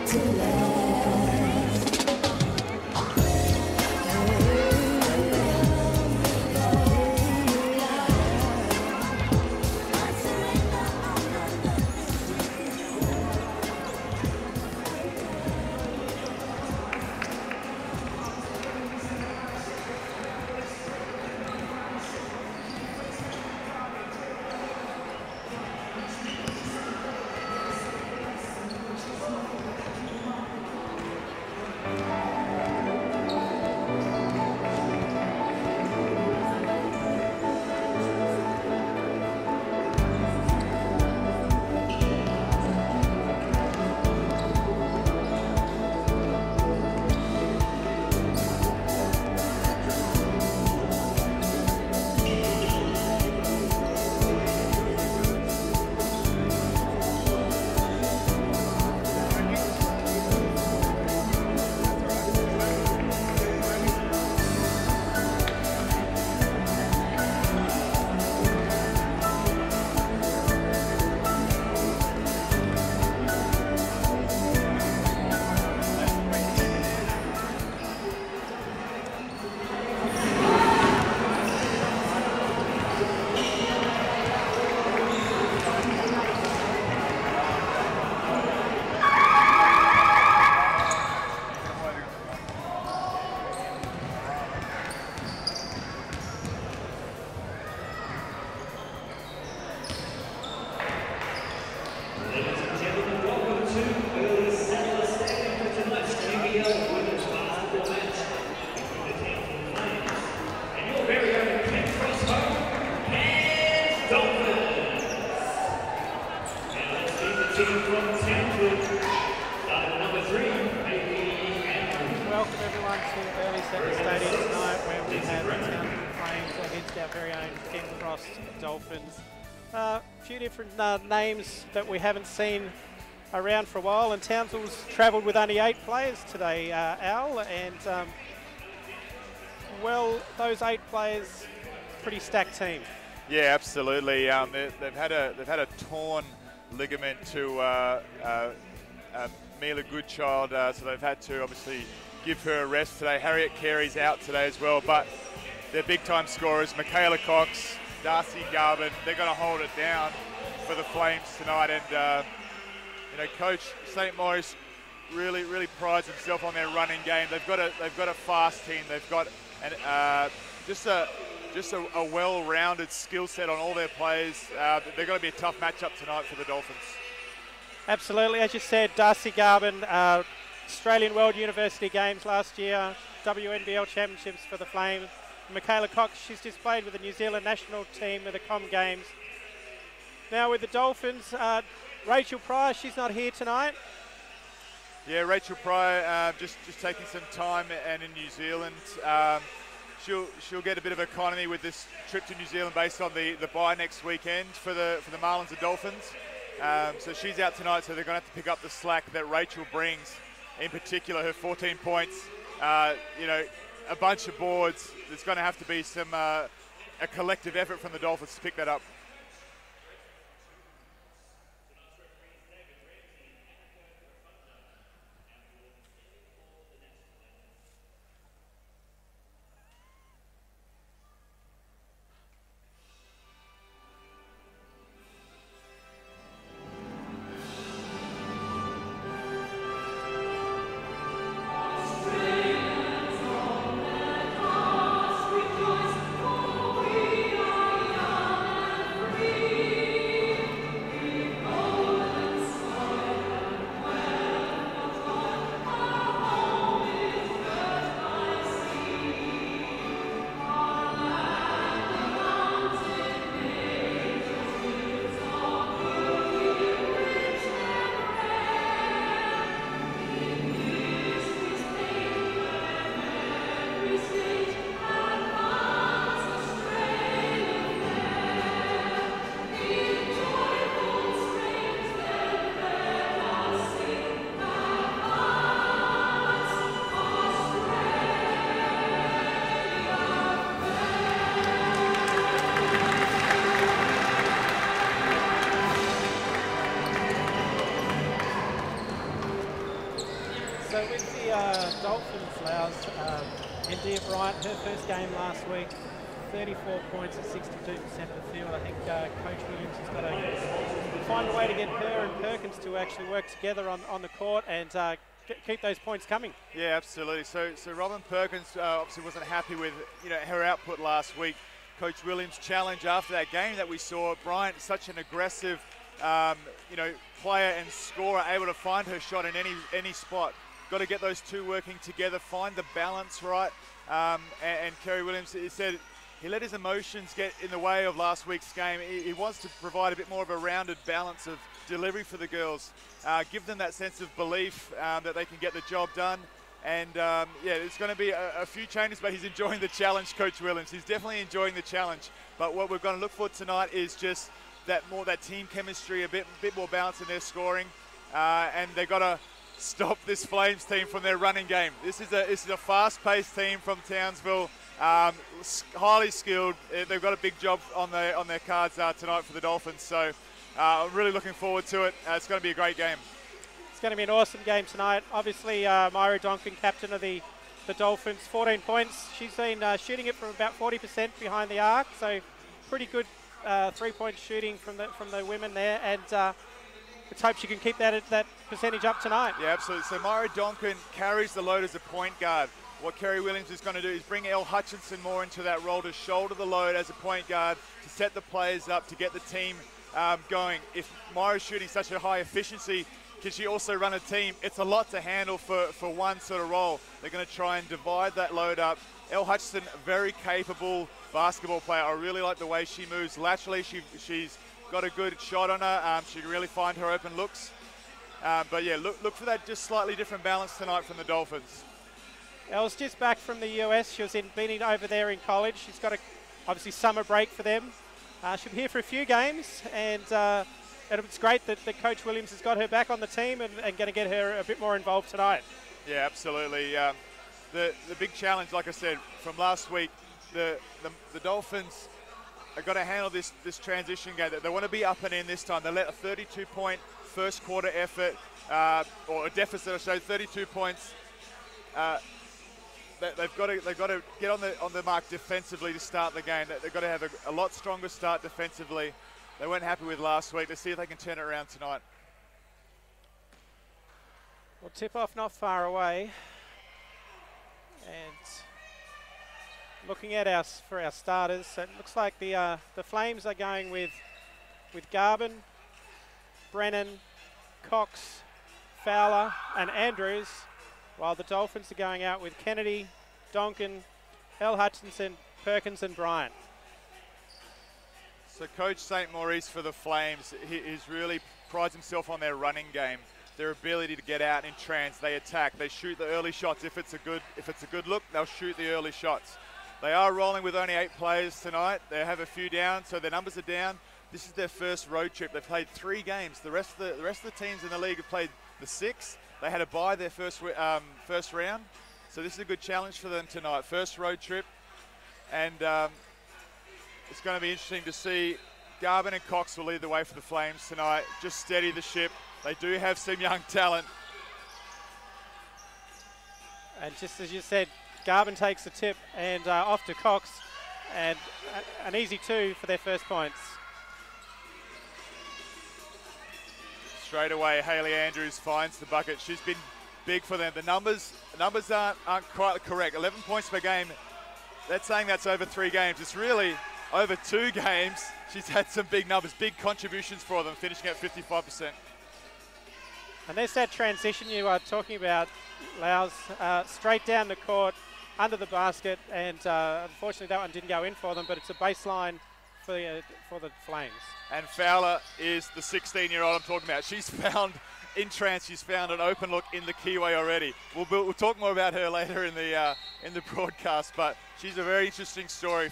team from Townsville, number 3, welcome everyone to Early Second Stadium tonight, where we have the Townsville Flames against our very own Cairns Dolphins. A few different names that we haven't seen around for a while, and Townsville's travelled with only 8 players today, Al, and well, those 8 players, pretty stacked team. Yeah, absolutely. They've had a torn ligament to Mila Goodchild, so they've had to obviously give her a rest today. Harriet Carey's out today as well, but their big-time scorers, Michaela Cox, Darcy Garvin, they're going to hold it down for the Flames tonight. And you know, Coach St. Maurice really prides himself on their running game. They've got a fast team. They've got just a well-rounded skill set on all their players. They're going to be a tough matchup tonight for the Dolphins. Absolutely, as you said, Darcy Garvin, Australian World University Games last year, WNBL Championships for the Flames. Michaela Cox, she's displayed with the New Zealand national team with the Com Games. Now with the Dolphins, Rachel Pryor, she's not here tonight. Yeah, Rachel Pryor just taking some time and in New Zealand. She'll get a bit of economy with this trip to New Zealand based on the bye next weekend for the Marlins and Dolphins. So she's out tonight, so they're going to have to pick up the slack that Rachel brings. In particular, her 14 points, you know, a bunch of boards. There's going to have to be some a collective effort from the Dolphins to pick that up. So with the Dolphins, Lou's, India Bryant, her first game last week, 34 points at 62% of the field. I think Coach Williams has got to find a way to get her and Perkins to actually work together on the court and keep those points coming. Yeah, absolutely. So Robin Perkins obviously wasn't happy with her output last week. Coach Williams' challenge after that game that we saw, Bryant, such an aggressive player and scorer, able to find her shot in any spot. Got to get those two working together, find the balance right. And Kerry Williams, he said he let his emotions get in the way of last week's game. He wants to provide a bit more of a rounded balance of delivery for the girls, give them that sense of belief that they can get the job done. And it's going to be a few changes, but he's enjoying the challenge, Coach Williams. He's definitely enjoying the challenge. But what we're going to look for tonight is just that team chemistry, a bit more balance in their scoring, and they've got to stop this Flames team from their running game. This is a fast-paced team from Townsville, highly skilled. They've got a big job on their cards tonight for the Dolphins. So I'm really looking forward to it. It's going to be a great game. It's going to be an awesome game tonight. Obviously, Myra Donkin, captain of the Dolphins, 14 points. She's been shooting it from about 40% behind the arc, so pretty good three-point shooting from the women there. And let's hope she can keep that percentage up tonight. Yeah, absolutely. So Myra Donkin carries the load as a point guard. What Kerry Williams is going to do is bring Elle Hutchinson more into that role to shoulder the load as a point guard, to set the players up, to get the team going. If Myra's shooting such a high efficiency, can she also run a team? It's a lot to handle for one sort of role. They're going to try and divide that load up. Elle Hutchinson, very capable basketball player. I really like the way she moves laterally. She's got a good shot on her. She can really find her open looks. But yeah, look for that just slightly different balance tonight from the Dolphins. Elle's just back from the US. She was been over there in college. She's got obviously summer break for them. She'll be here for a few games, and it's great that Coach Williams has got her back on the team and going to get her a bit more involved tonight. Yeah, absolutely. The big challenge, like I said, from last week, the Dolphins are going to handle this transition game. They want to be up and in this time. They let a 32-point first quarter effort, or a deficit, I should say, 32 points. They've got to get on the mark defensively to start the game. They've got to have a lot stronger start defensively. They weren't happy with last week. Let's see if they can turn it around tonight. Well, tip-off not far away. And looking at for our starters, so it looks like the Flames are going with Garvin, Brennan, Cox, Fowler and Andrews, while the Dolphins are going out with Kennedy, Donkin, Elle Hutchinson, Perkins and Bryant. So Coach St. Maurice for the Flames, he's really prides himself on their running game, their ability to get out in trance. They attack, they shoot the early shots. If it's a good look, they'll shoot the early shots. They are rolling with only 8 players tonight. They have a few down, so their numbers are down. This is their first road trip. They've played 3 games. The rest of the teams in the league have played the 6. They had to bye their first round, so this is a good challenge for them tonight. First road trip, and it's going to be interesting to see. Garvin and Cox will lead the way for the Flames tonight. Just steady the ship. They do have some young talent. And just as you said, Garvin takes the tip and off to Cox, and an easy 2 for their first points. Straight away, Hayley Andrews finds the bucket. She's been big for them. The numbers aren't quite correct. 11 points per game. That's saying that's over 3 games. It's really over 2 games. She's had some big numbers, big contributions for them, finishing at 55%. And there's that transition you are talking about, Laus, straight down the court, under the basket, and unfortunately that one didn't go in for them, but it's a baseline for the Flames. And Fowler is the 16-year-old I'm talking about. She's found, in trance, she's found an open look in the keyway already. We'll talk more about her later in the broadcast, but she's a very interesting story.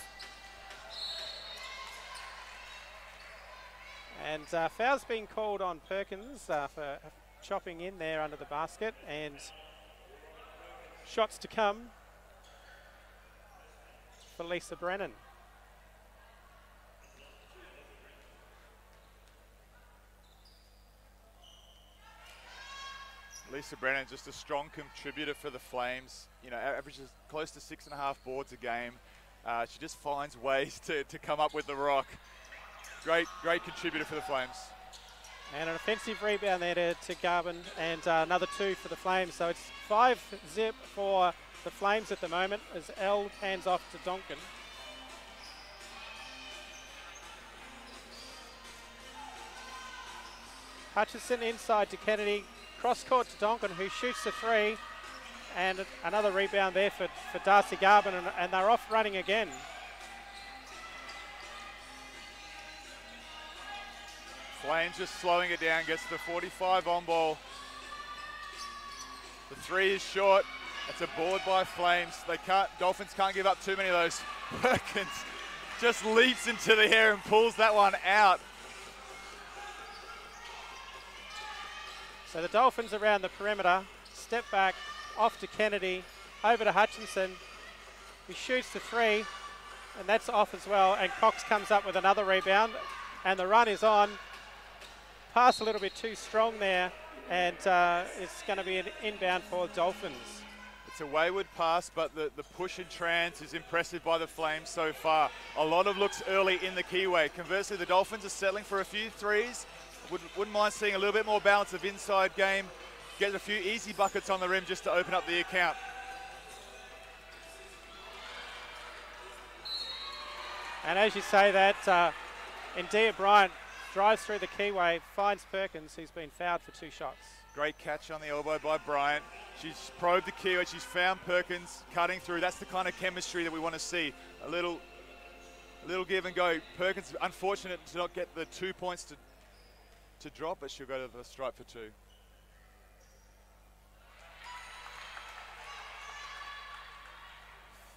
And foul's been called on Perkins for chopping in there under the basket, and shots to come for Lisa Brennan. Lisa Brennan, just a strong contributor for the Flames. You know, averages close to 6.5 boards a game. She just finds ways to come up with the rock. Great contributor for the Flames. And an offensive rebound there to Garvin, and another 2 for the Flames. So it's 5-0 for the Flames at the moment as Elle hands off to Donkin. Hutchison inside to Kennedy. Cross court to Donkin, who shoots the 3. And another rebound there for Darcy Garvin, and they're off running again. Flames just slowing it down, gets the 45 on ball. The 3 is short. It's a board by Flames. Dolphins can't give up too many of those. Perkins just leaps into the air and pulls that one out. So the Dolphins around the perimeter, step back, off to Kennedy, over to Hutchinson, who shoots the 3, and that's off as well, and Cox comes up with another rebound, and the run is on. Pass a little bit too strong there, and it's going to be an inbound for Dolphins. It's a wayward pass, but the push and trans is impressive by the Flames so far. A lot of looks early in the keyway. Conversely, the Dolphins are settling for a few 3s. Wouldn't mind seeing a little bit more balance of inside game. Get a few easy buckets on the rim just to open up the account. And as you say that, India Bryant drives through the keyway, finds Perkins, who's been fouled for 2 shots. Great catch on the elbow by Bryant. She's probed the keyway, she's found Perkins cutting through. That's the kind of chemistry that we want to see. A little give and go. Perkins, unfortunate to not get the 2 points to drop, but she'll go to the stripe for 2.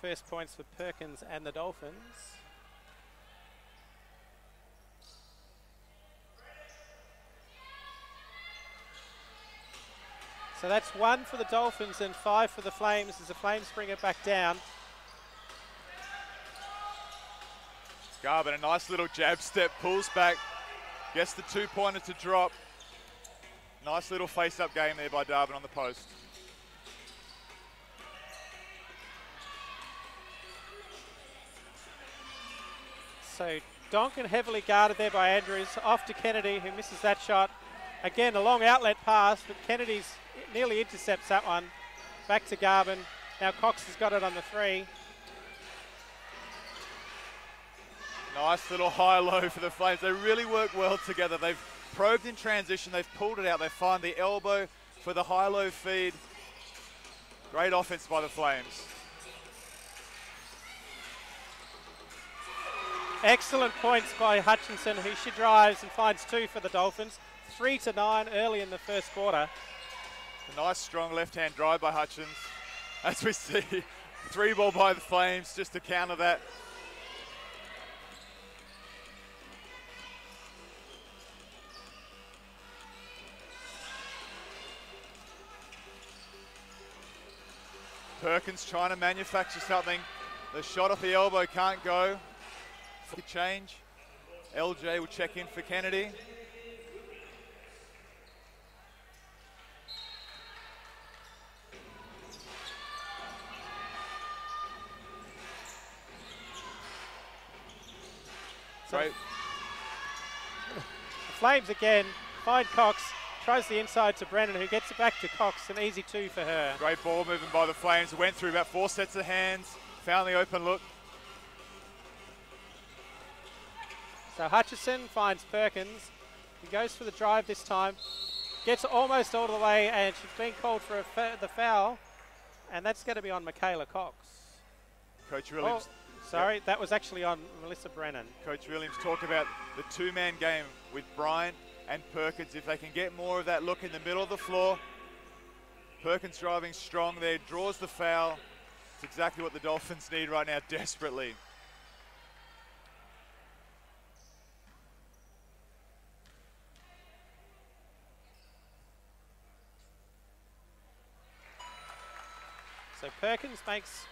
First points for Perkins and the Dolphins. So that's 1 for the Dolphins and 5 for the Flames as the Flames bring it back down. Garvin, a nice little jab step, pulls back, gets the 2-pointer to drop. Nice little face-up game there by Darvin on the post. So Donkin heavily guarded there by Andrews, off to Kennedy, who misses that shot. Again, a long outlet pass, but Kennedy's nearly intercepts that one. Back to Garvin. Now Cox has got it on the 3. Nice little high-low for the Flames. They really work well together. They've probed in transition. They've pulled it out. They find the elbow for the high-low feed. Great offense by the Flames. Excellent points by Hutchinson, who she drives and finds 2 for the Dolphins. 3-9 early in the first quarter. A nice strong left-hand drive by Hutchins. As we see, 3 ball by the Flames just to counter that. Perkins trying to manufacture something. The shot off the elbow can't go. Change. LJ will check in for Kennedy. Great. The Flames again find Cox, tries the inside to Brennan, who gets it back to Cox. An easy 2 for her. Great ball movement by the Flames. Went through about 4 sets of hands, found the open look. So Hutchison finds Perkins. He goes for the drive this time. Gets almost all the way, and she's been called for the foul. And that's going to be on Michaela Cox. Coach Williams. Oh, sorry, yep. That was actually on Melissa Brennan. Coach Williams talked about the 2-man game with Bryant and Perkins. If they can get more of that look in the middle of the floor. Perkins driving strong there, draws the foul. It's exactly what the Dolphins need right now, desperately. So Perkins makes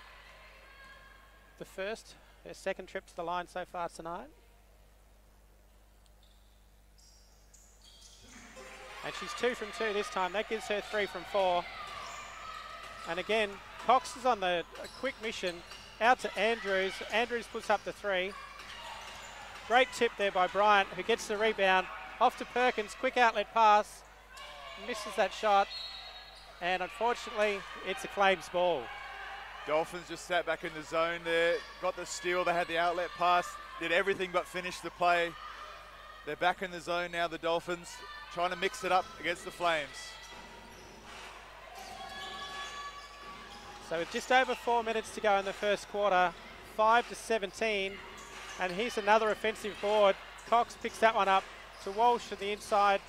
her second trip to the line so far tonight. And she's 2 from 2 this time. That gives her 3 from 4. And again, Cox is on a quick mission out to Andrews. Andrews puts up the 3. Great tip there by Bryant, who gets the rebound. Off to Perkins, quick outlet pass. Misses that shot. And unfortunately, it's a Flames ball. Dolphins just sat back in the zone there, got the steal, they had the outlet pass, did everything but finish the play. They're back in the zone now, the Dolphins, trying to mix it up against the Flames. So with just over 4 minutes to go in the first quarter, 5-17. And here's another offensive board. Cox picks that one up to Walsh to the inside.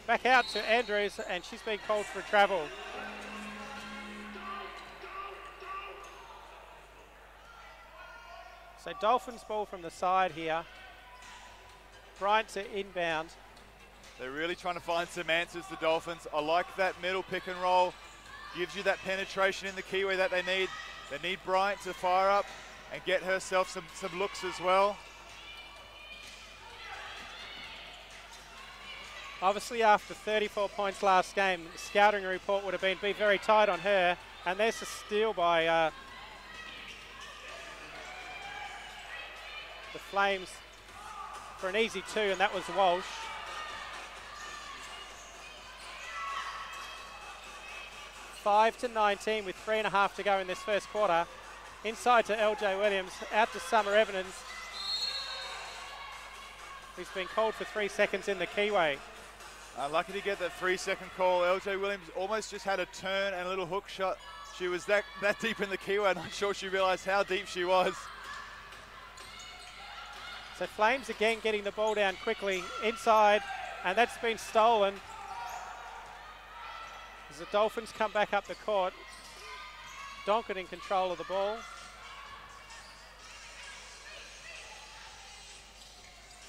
Back out to Andrews, and she's been called for a travel. So Dolphins ball from the side here. Bryant to inbound. They're really trying to find some answers, the Dolphins. I like that middle pick and roll. Gives you that penetration in the keyway that they need. They need Bryant to fire up and get herself some looks as well. Obviously, after 34 points last game, the scouting report would have been be very tight on her. And there's a steal by the Flames for an easy 2, and that was Walsh. Five to 19 with 3.5 to go in this first quarter. Inside to LJ Williams, out to Summer Evans, who's been called for 3 seconds in the keyway. Lucky to get that 3-second call. LJ Williams almost just had a turn and a little hook shot. She was that deep in the keyway. I'm not sure she realised how deep she was. So Flames again getting the ball down quickly inside, and that's been stolen. As the Dolphins come back up the court, Donkin in control of the ball.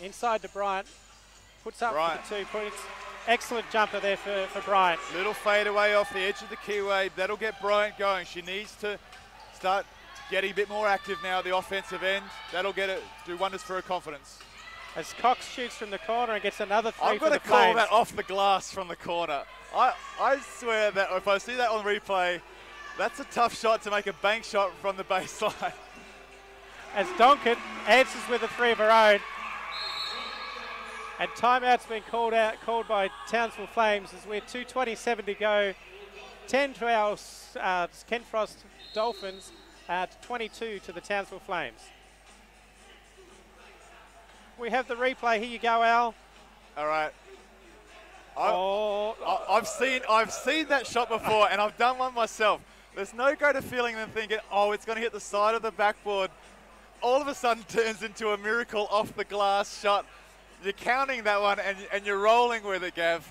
Inside to Bryant, puts up for the 2 points. Excellent jumper there for Bryant. Little fade away off the edge of the keyway. That'll get Bryant going. She needs to start getting a bit more active now at the offensive end. That'll get it, do wonders for her confidence. As Cox shoots from the corner and gets another 3 I'm for the going to call Flames. that off the glass from the corner. I swear that if I see that on replay, that's a tough shot to make a bank shot from the baseline. As Donkin answers with a 3 of her own. And timeout's been called by Townsville Flames as we're 2:27 to go. 10 to our Kent Frost Dolphins, 22 to the Townsville Flames. We have the replay. Here you go, Al. All right. I've seen that shot before, and I've done one myself. There's no greater feeling than thinking, oh, it's going to hit the side of the backboard. All of a sudden turns into a miracle off the glass shot. You're counting that one, and you're rolling with it, Gav.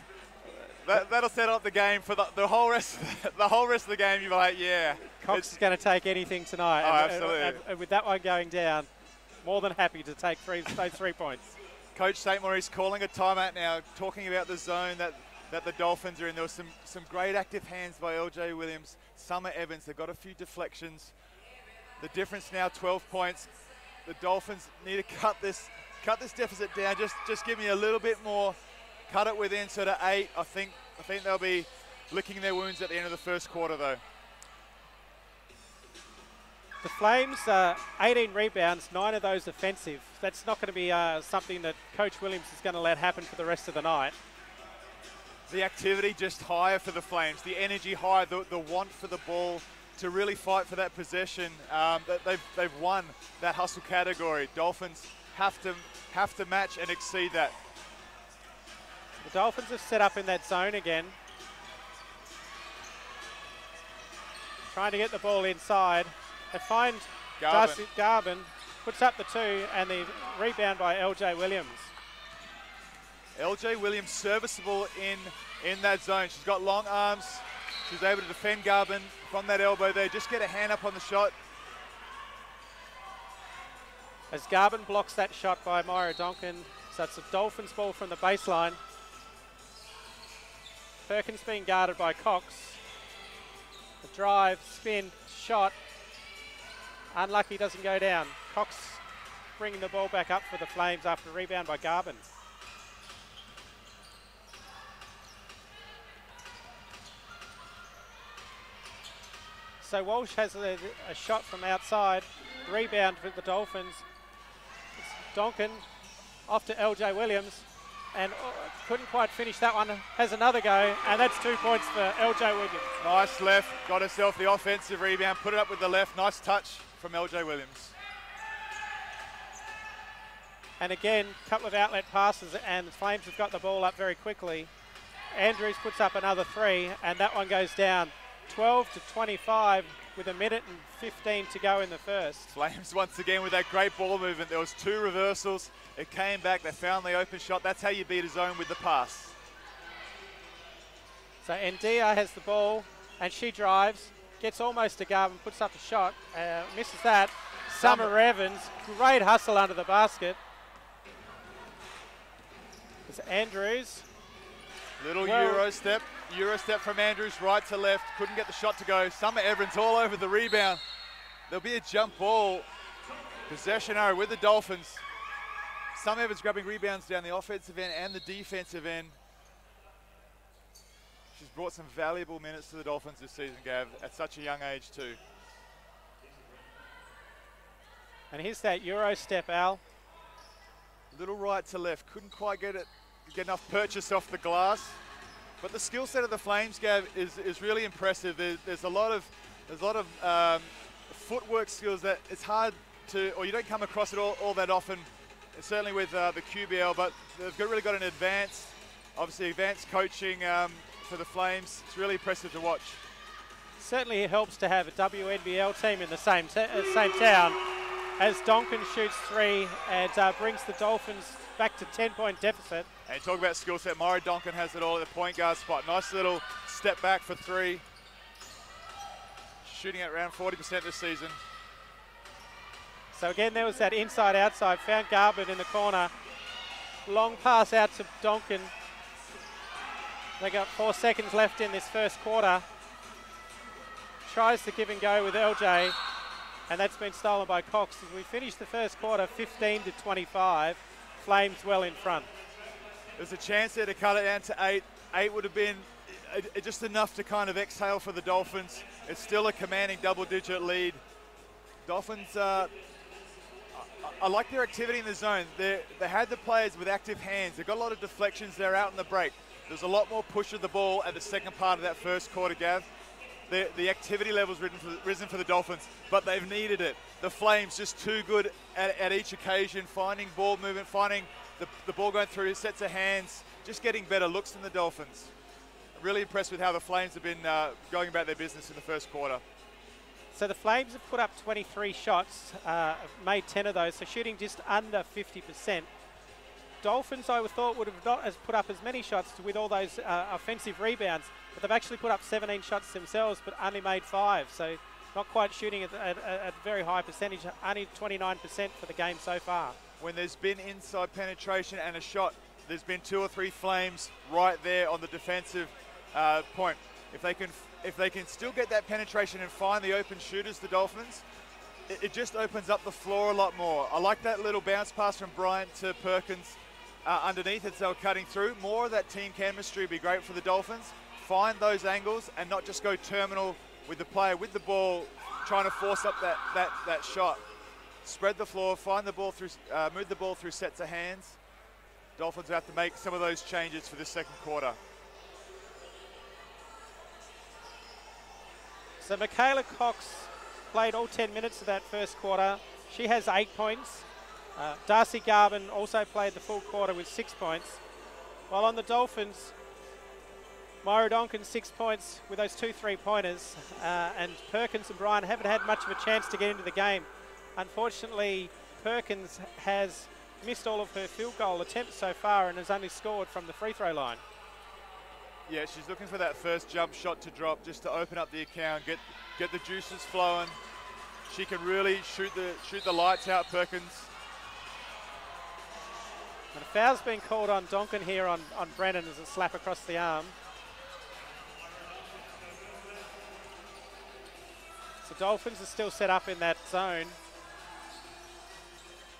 That'll set up the game for the whole rest. The whole rest of the game, you're like, yeah. Cox is going to take anything tonight. Oh, absolutely. And with that one going down, more than happy to take those 3 points. Coach St. Maurice calling a timeout now, talking about the zone that the Dolphins are in. There was some great active hands by LJ Williams, Summer Evans. They've got a few deflections. The difference now 12 points. The Dolphins need to cut this deficit down. Just give me a little bit more. Cut it within sort of 8. I think they'll be licking their wounds at the end of the first quarter, though. The Flames, 18 rebounds, 9 of those offensive. That's not going to be something that Coach Williams is going to let happen for the rest of the night. The activity just higher for the Flames, the energy higher, the want for the ball to really fight for that possession. They've won that hustle category. Dolphins have to match and exceed that. The Dolphins have set up in that zone again. Trying to get the ball inside. They find Darcy Garvin, puts up the 2, and the rebound by LJ Williams. LJ Williams serviceable in that zone. She's got long arms. She's able to defend Garvin from that elbow there. Just get a hand up on the shot. As Garvin blocks that shot by Myra Donkin, so it's a Dolphins ball from the baseline. Perkins being guarded by Cox. The drive, spin, shot. Unlucky, doesn't go down. Cox bringing the ball back up for the Flames after a rebound by Garvin. So Walsh has a shot from outside. Rebound for the Dolphins. It's Donkin off to LJ Williams. And couldn't quite finish that one. Has another go, and that's 2 points for LJ Williams. Nice left, got herself the offensive rebound, put it up with the left. Nice touch from LJ Williams. And again, a couple of outlet passes, and the Flames have got the ball up very quickly. Andrews puts up another 3, and that one goes down 12-25 with 1:15 to go in the first. Flames once again with that great ball movement. There was 2 reversals. It came back. They found the open shot. That's how you beat a zone, with the pass. So Ndia has the ball, and she drives, gets almost to Garvin, puts up a shot, misses that. Summer Evans, great hustle under the basket. It's Andrews. Little Euro step from Andrews, right to left. Couldn't get the shot to go. Summer Evans all over the rebound. There'll be a jump ball. Possession arrow with the Dolphins. Summer Evans grabbing rebounds down the offensive end and the defensive end. She's brought some valuable minutes to the Dolphins this season, Gav, at such a young age too. And here's that Euro step, Al. Little right to left. Couldn't quite get enough purchase off the glass. But the skill set of the Flames, Gav, is really impressive. There's a lot of footwork skills that it's hard to, or you don't come across it all that often. Certainly with the QBL, but they've really got an advanced coaching for the Flames. It's really impressive to watch. Certainly it helps to have a WNBL team in the same town, as Donkin shoots 3 and brings the Dolphins back to 10-point deficit. And talk about skill set, Murray Donkin has it all at the point guard spot. Nice little step back for 3. Shooting at around 40% this season. So again, there was that inside-outside, found Garvin in the corner. Long pass out to Donkin. They got 4 seconds left in this first quarter. Tries to give and go with LJ, and that's been stolen by Cox. As we finish the first quarter, 15-25, Flames well in front. There's a chance there to cut it down to 8. 8 would have been just enough to kind of exhale for the Dolphins. It's still a commanding double-digit lead. Dolphins, I like their activity in the zone. They had the players with active hands. They've got a lot of deflections there out in the break. There's a lot more push of the ball at the second part of that first quarter, Gav. The activity level's risen for the Dolphins, but they've needed it. The Flames just too good at each occasion, finding ball movement, finding the ball going through sets of hands, just getting better looks than the Dolphins. Really impressed with how the Flames have been going about their business in the first quarter. So the Flames have put up 23 shots, made 10 of those, so shooting just under 50%. Dolphins, I thought, would have not put up as many shots with all those offensive rebounds, but they've actually put up 17 shots themselves, but only made 5. So not quite shooting at a very high percentage, only 29% for the game so far. When there's been inside penetration and a shot, there's been 2 or 3 Flames right there on the defensive point. If they can still get that penetration and find the open shooters, the Dolphins, it just opens up the floor a lot more. I like that little bounce pass from Bryant to Perkins underneath as they were cutting through. More of that team chemistry would be great for the Dolphins. Find those angles and not just go terminal with the player with the ball, trying to force up that shot. Spread the floor, find the ball through, move the ball through sets of hands. Dolphins have to make some of those changes for this second quarter. So Michaela Cox played all 10 minutes of that first quarter. She has 8 points. Darcy Garvin also played the full quarter with 6 points. While on the Dolphins, Myra Donkin 6 points with those 2 3-pointers. And Perkins and Bryan haven't had much of a chance to get into the game. Unfortunately, Perkins has missed all of her field goal attempts so far and has only scored from the free throw line. Yeah, she's looking for that first jump shot to drop just to open up the account, get the juices flowing. She can really shoot the lights out, Perkins. And a foul's been called on Donkin here on Brennan as a slap across the arm. So Dolphins are still set up in that zone.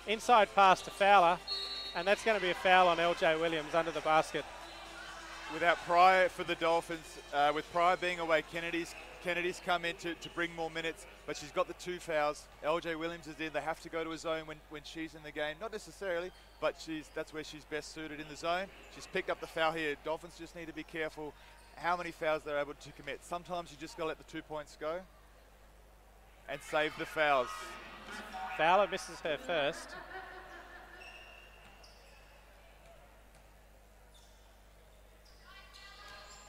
Inside pass to Fowler, and that's going to be a foul on LJ Williams under the basket. Without Pryor for the Dolphins, with Pryor being away, Kennedy's Kennedy's come in to bring more minutes, but she's got the 2 fouls. LJ Williams is in. They have to go to a zone when she's in the game. Not necessarily, but that's where she's best suited in the zone. She's picked up the foul here. Dolphins just need to be careful how many fouls they're able to commit. Sometimes you just got to let the 2 points go and save the fouls. Fowler misses her first.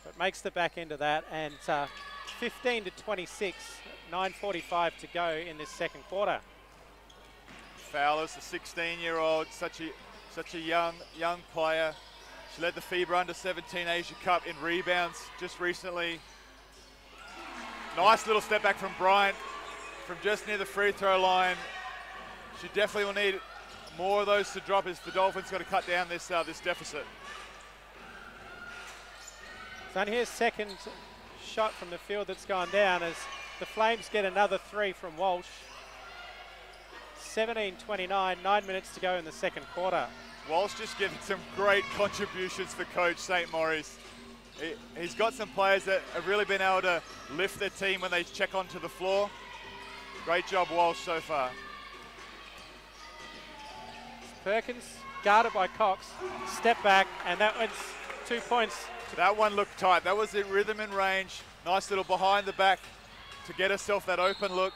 But makes the back end of that, and 15 to 26, 9:45 to go in this second quarter. Fowler's a 16-year-old, such a young player. She led the FIBA Under-17 Asia Cup in rebounds just recently. Nice little step back from Bryant from just near the free throw line. She definitely will need more of those to drop as the Dolphins got to cut down this deficit. It's only his second shot from the field that's gone down as the Flames get another 3 from Walsh. 17-29, 9 minutes to go in the second quarter. Walsh just giving some great contributions for Coach St. Maurice. He's got some players that have really been able to lift their team when they check onto the floor. Great job, Walsh, so far. Perkins, guarded by Cox, step back, and that one's 2 points. That one looked tight. That was in rhythm and range. Nice little behind the back to get herself that open look.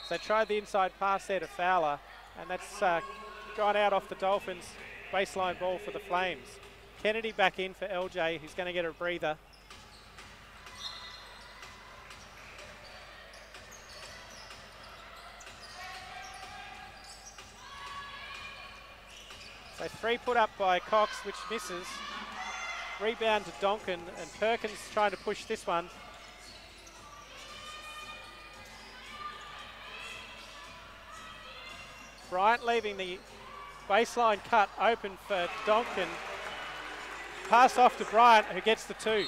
So tried the inside pass there to Fowler, and that's gone out off the Dolphins. Baseline ball for the Flames. Kennedy back in for LJ, who's going to get a breather. So 3 put up by Cox, which misses. Rebound to Donkin, and Perkins trying to push this one. Bryant leaving the baseline cut open for Donkin. Pass off to Bryant, who gets the 2.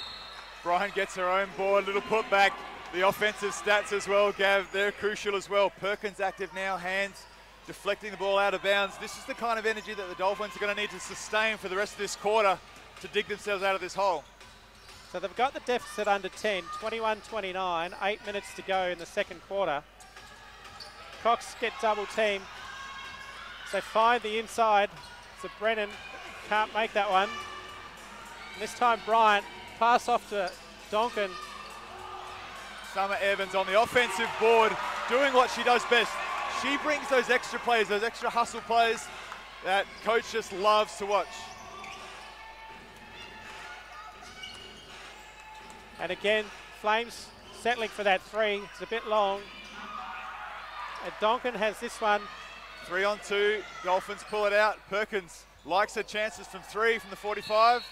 Bryant gets her own board, little putback. The offensive stats as well, Gav, they're crucial as well. Perkins active now, hands deflecting the ball out of bounds. This is the kind of energy that the Dolphins are going to need to sustain for the rest of this quarter to dig themselves out of this hole. So they've got the deficit under 10, 21-29, 8 minutes to go in the second quarter. Cox get double team. So find the inside. So Brennan can't make that one. And this time Bryant, pass off to Donkin. Summer Evans on the offensive board, doing what she does best. She brings those extra plays, those extra hustle plays that Coach just loves to watch. And again, Flames settling for that 3. It's a bit long. And Donkin has this one. 3 on 2, Dolphins pull it out. Perkins likes her chances from 3 from the 45.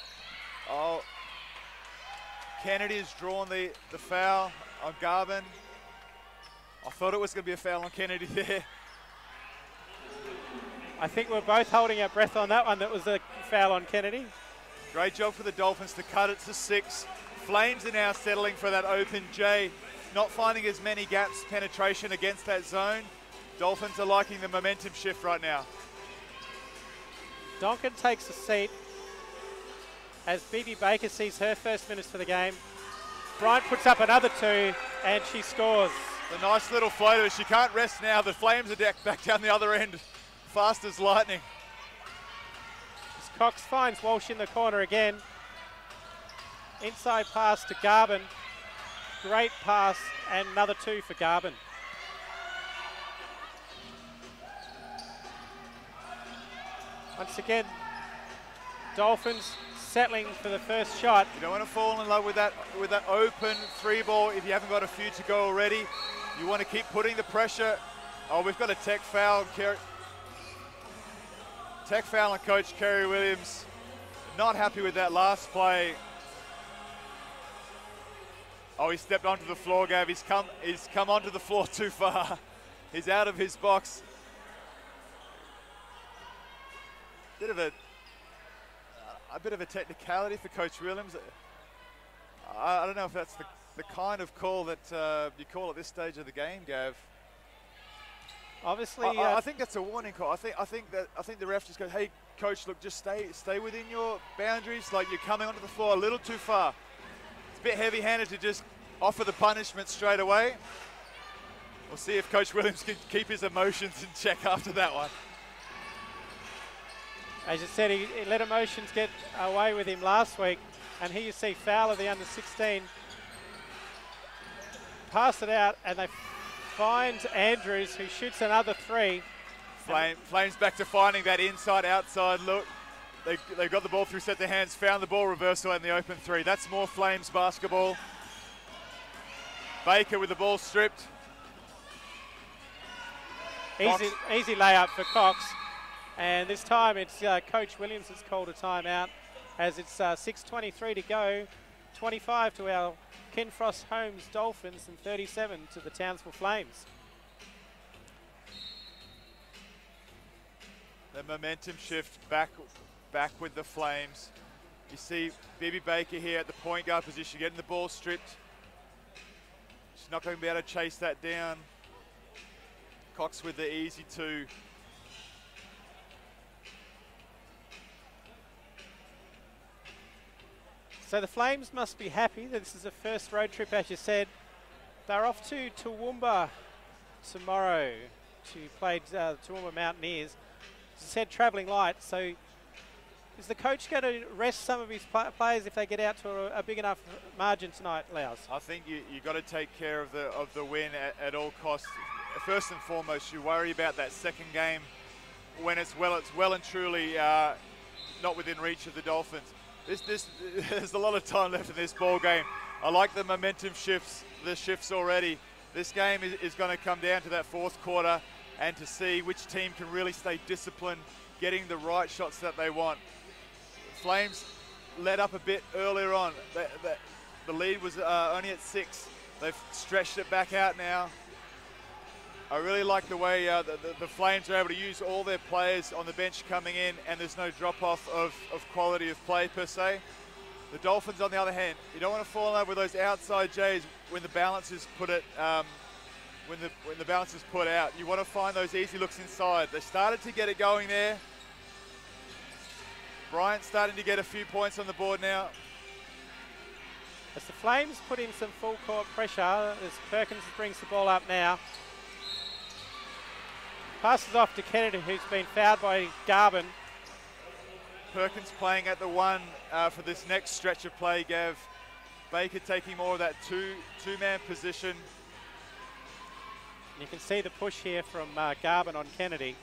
Oh, Kennedy has drawn the foul on Garvin. I thought it was going to be a foul on Kennedy there. I think we're both holding our breath on that one. That was a foul on Kennedy. Great job for the Dolphins to cut it to 6. Flames are now settling for that open J, not finding as many gaps penetration against that zone. Dolphins are liking the momentum shift right now. Donkin takes a seat as Bibi Baker sees her first minutes for the game. Bryant puts up another 2 and she scores. The nice little floater. She can't rest now. The Flames are back down the other end, fast as lightning. As Cox finds Walsh in the corner again. Inside pass to Garvin. Great pass and another 2 for Garvin. Once again, Dolphins settling for the first shot. You don't want to fall in love with that open 3 ball if you haven't got a few to go already. You want to keep putting the pressure. Oh, we've got a tech foul. Tech foul on Coach Kerry Williams. Not happy with that last play. Oh, he stepped onto the floor, Gav. He's come onto the floor too far. He's out of his box. Bit of a technicality for Coach Williams. I don't know if that's the kind of call that you call at this stage of the game, Gav. Obviously, I think that's a warning call. I think the ref just goes, "Hey, Coach, look, just stay within your boundaries. Like you're coming onto the floor a little too far." It's a bit heavy-handed to just offer the punishment straight away. We'll see if Coach Williams can keep his emotions in check after that one. As you said, he let emotions get away with him last week. And here you see Fowler, the under-16, pass it out, and they find Andrews, who shoots another three. Flames back to finding that inside-outside look. They got the ball through set their hands, found the ball reversal in the open three. That's more Flames basketball. Baker with the ball stripped. Easy layup for Cox. And this time it's Coach Williams has called a timeout as it's 6:23 to go. 25 to our Kinfrost Homes Dolphins and 37 to the Townsville Flames. The momentum shift back with the Flames. You see Bibi Baker here at the point guard position, getting the ball stripped. She's not going to be able to chase that down. Cox with the easy two. So the Flames must be happy that this is the first road trip, as you said. They're off to Toowoomba tomorrow to play Toowoomba Mountaineers. As I said, travelling light. So is the coach going to rest some of his players if they get out to a big enough margin tonight, Laos? I think you got to take care of the win at all costs. First and foremost, you worry about that second game when it's well and truly not within reach of the Dolphins. There's a lot of time left in this ball game. I like the momentum shifts already. This game is going to come down to that fourth quarter and to see which team can really stay disciplined, getting the right shots that they want. Flames led up a bit earlier on. The lead was only at 6. They've stretched it back out now. I really like the way the Flames are able to use all their players on the bench coming in, and there's no drop-off of quality of play per se. The Dolphins, on the other hand, you don't want to fall in love with those outside J's when the balance is put when the balance is put out. You want to find those easy looks inside. They started to get it going there. Bryant's starting to get a few points on the board now. As the Flames put in some full court pressure, as Perkins brings the ball up now. Passes off to Kennedy, who's been fouled by Garvin. Perkins playing at the 1 for this next stretch of play, Gav. Baker taking more of that two-man position. You can see the push here from Garvin on Kennedy.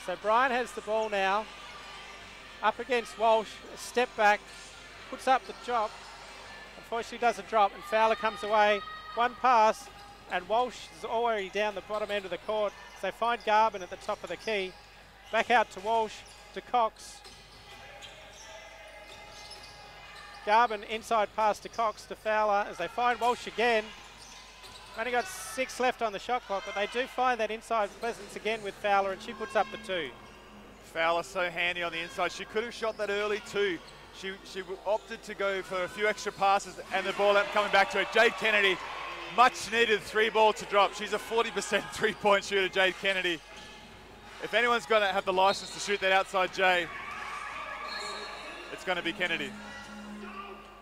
So Brian has the ball now. Up against Walsh, a step back, puts up the drop. Unfortunately doesn't drop, and Fowler comes away. One pass, and Walsh is already down the bottom end of the court. So they find Garvin at the top of the key. Back out to Walsh, to Cox. Garvin inside pass to Cox, to Fowler, as they find Walsh again. Only got 6 left on the shot clock, but they do find that inside presence again with Fowler, and she puts up the 2. Fowler so handy on the inside. She could have shot that early too. She opted to go for a few extra passes, and the ball coming back to her. Jade Kennedy, much needed 3-ball to drop. She's a 40% three-point shooter, Jade Kennedy. If anyone's going to have the license to shoot that outside Jay, it's going to be Kennedy.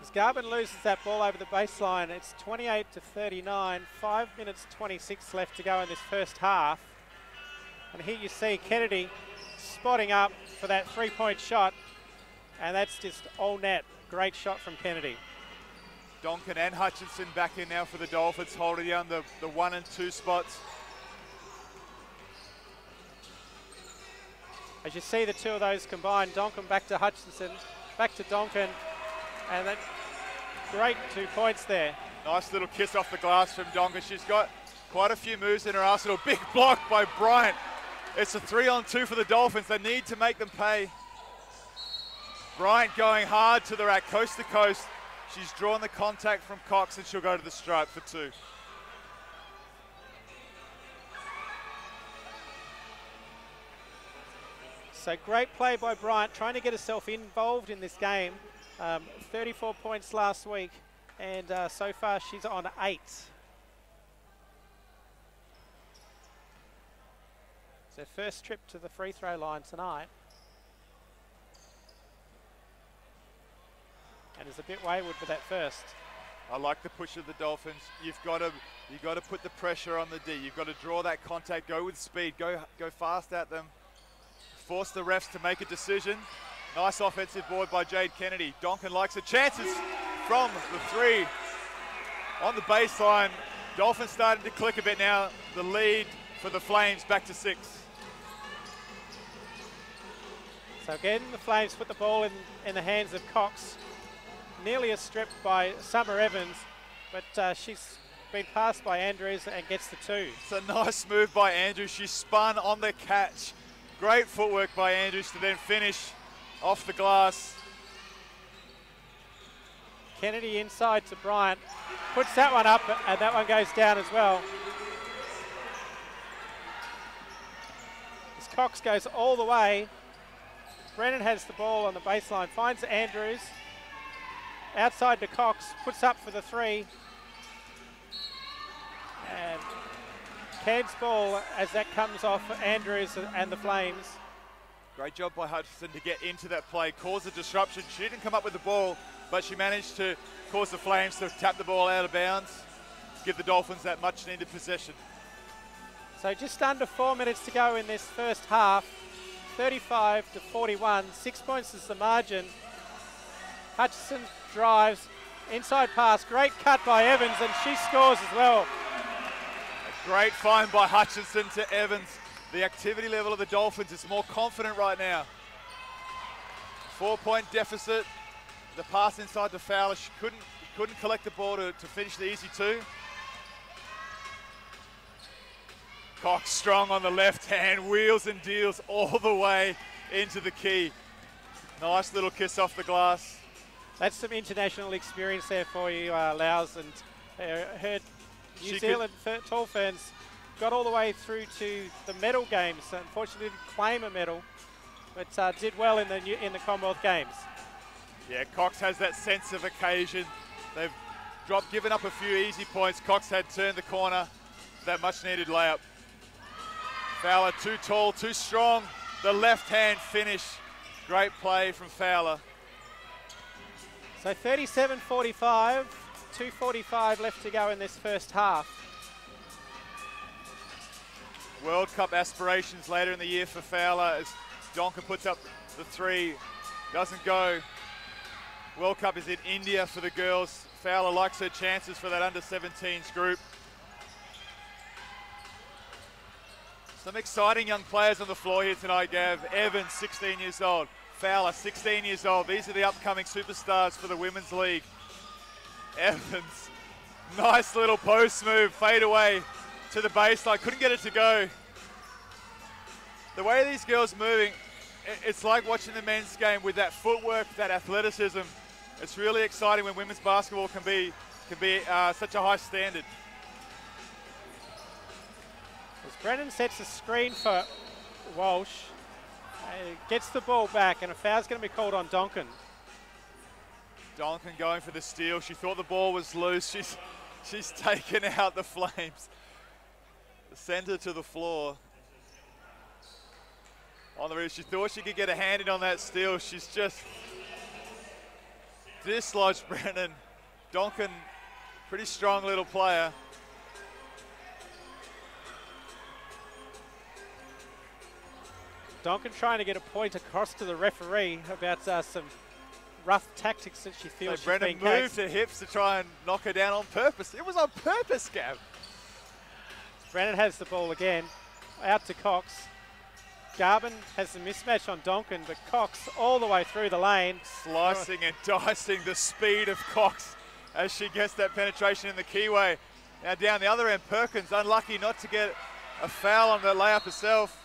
As Garvin loses that ball over the baseline, it's 28-39, 5 minutes 26 left to go in this first half. And here you see Kennedy spotting up for that 3-point shot, and that's just all net. Great shot from Kennedy. Donkin and Hutchinson back in now for the Dolphins, holding down the 1 and 2 spots. As you see the two of those combined, Donkin back to Hutchinson, back to Donkin, and that great 2 points there. Nice little kiss off the glass from Donkin. She's got quite a few moves in her arsenal. Big block by Bryant. It's a 3-on-2 for the Dolphins. They need to make them pay. Bryant going hard to the rack, coast to coast. She's drawn the contact from Cox, and she'll go to the stripe for 2. So great play by Bryant, trying to get herself involved in this game. 34 points last week, and so far she's on 8. So first trip to the free throw line tonight. and is a bit wayward with that first. I like the push of the Dolphins. You've got to put the pressure on the D. You've got to draw that contact, go with speed, go fast at them. Force the refs to make a decision. Nice offensive board by Jade Kennedy. Donkin likes the chances from the three. On the baseline, Dolphins starting to click a bit now. The lead for the Flames back to 6. So again, the Flames put the ball in the hands of Cox. Nearly a strip by Summer Evans, but she's been passed by Andrews and gets the 2. It's a nice move by Andrews. She spun on the catch. Great footwork by Andrews to then finish off the glass. Kennedy inside to Bryant, puts that one up, and that one goes down as well. As Cox goes all the way, Brennan has the ball on the baseline, finds Andrews, outside to Cox, puts up for the 3. And Cairns ball as that comes off Andrews and the Flames. Great job by Hutchinson to get into that play, cause a disruption. She didn't come up with the ball, but she managed to cause the Flames to tap the ball out of bounds, to give the Dolphins that much needed possession. So just under 4 minutes to go in this first half, 35-41, 6 points is the margin. Hutchinson drives, inside pass, great cut by Evans, and she scores as well. A great find by Hutchinson to Evans. The activity level of the Dolphins is more confident right now. 4-point deficit. The pass inside to Fowler. She couldn't collect the ball to finish the easy 2. Cox strong on the left hand, wheels and deals all the way into the key. Nice little kiss off the glass. That's some international experience there for you, Lowes, and her New Zealand Tall Ferns got all the way through to the medal games. Unfortunately, didn't claim a medal, but did well in the Commonwealth Games. Yeah, Cox has that sense of occasion. They've given up a few easy points. Cox had turned the corner, that much-needed layup. Fowler too tall, too strong. The left-hand finish. Great play from Fowler. So 37-45, 2:45 left to go in this first half. World Cup aspirations later in the year for Fowler as Donker puts up the 3. Doesn't go. World Cup is in India for the girls. Fowler likes her chances for that under-17s group. Some exciting young players on the floor here tonight, Gav. Evans, 16 years old. Fowler, 16 years old. These are the upcoming superstars for the Women's League. Evans, nice little post move, fade away to the baseline. Couldn't get it to go. The way these girls moving, it's like watching the men's game with that footwork, that athleticism. It's really exciting when women's basketball can be such a high standard. As Brennan sets a screen for Walsh, gets the ball back, and a foul's going to be called on Donkin. Donkin going for the steal. She thought the ball was loose. She's taken out the Flames. Sent her to the floor. On the roof, she thought she could get a hand in on that steal. She's just dislodged Brennan. Donkin, pretty strong little player. Donkin trying to get a point across to the referee about some rough tactics that she feels so she's Brennan being moved her hips to try and knock her down on purpose. It was on purpose, Gav. Brennan has the ball again, out to Cox. Garvin has the mismatch on Donkin, but Cox all the way through the lane. Slicing and dicing the speed of Cox as she gets that penetration in the keyway. Now down the other end, Perkins unlucky not to get a foul on the layup herself.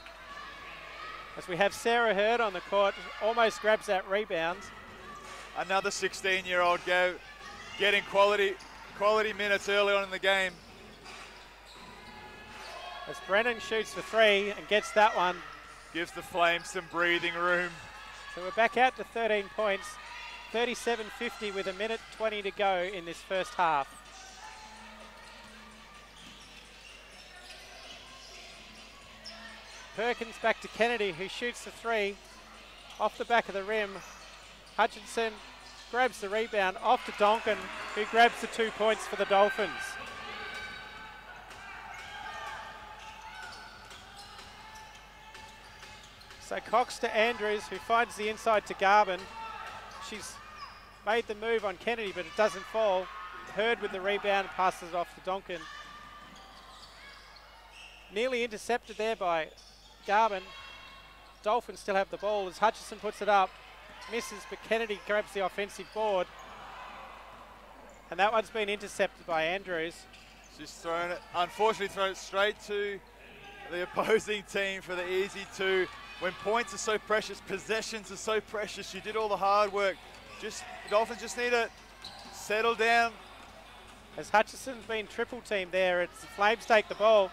As we have Sarah Hurd on the court, almost grabs that rebound. Another 16-year-old getting quality minutes early on in the game. As Brennan shoots for 3 and gets that one. Gives the Flames some breathing room. So we're back out to 13 points. 37-50 with 1:20 to go in this first half. Perkins back to Kennedy, who shoots the 3 off the back of the rim. Hutchinson, grabs the rebound off to Donkin, who grabs the 2 points for the Dolphins. So Cox to Andrews, who finds the inside to Garvin. She's made the move on Kennedy, but it doesn't fall. Hurd with the rebound, passes off to Donkin. Nearly intercepted there by Garvin. Dolphins still have the ball as Hutchison puts it up. Misses, but Kennedy grabs the offensive board. And that one's been intercepted by Andrews. She's thrown it, unfortunately thrown it straight to the opposing team for the easy 2. When points are so precious, possessions are so precious, she did all the hard work. The Dolphins just need to settle down. As Hutchison's been triple teamed there, it's the Flames take the ball.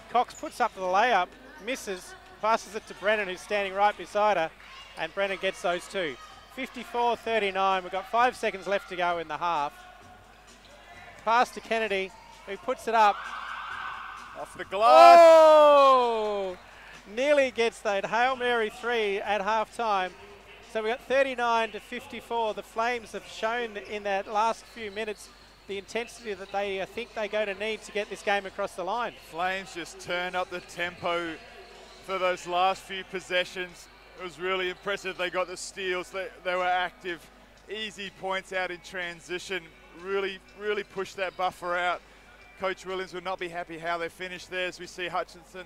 Cox puts up the layup, misses, passes it to Brennan, who's standing right beside her, and Brennan gets those 2. 54-39, we've got 5 seconds left to go in the half. Pass to Kennedy, who puts it up. Off the glass. Oh! Nearly gets that Hail Mary 3 at half time. So we've got 39-54. The Flames have shown in that last few minutes the intensity that they think they're going to need to get this game across the line. Flames just turned up the tempo for those last few possessions. It was really impressive. They got the steals. They were active. Easy points out in transition. Really pushed that buffer out. Coach Williams would not be happy how they finished there, as we see Hutchinson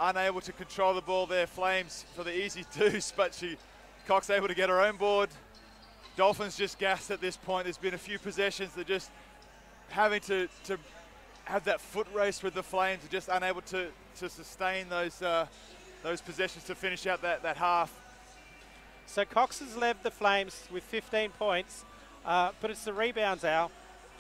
unable to control the ball there. Flames for the easy 2s, but Cox able to get her own board. Dolphins just gassed at this point. There's been a few possessions that just having to have that foot race with the Flames, are just unable to sustain those possessions to finish out that half. So Cox has led the Flames with 15 points, but it's the rebounds, Al.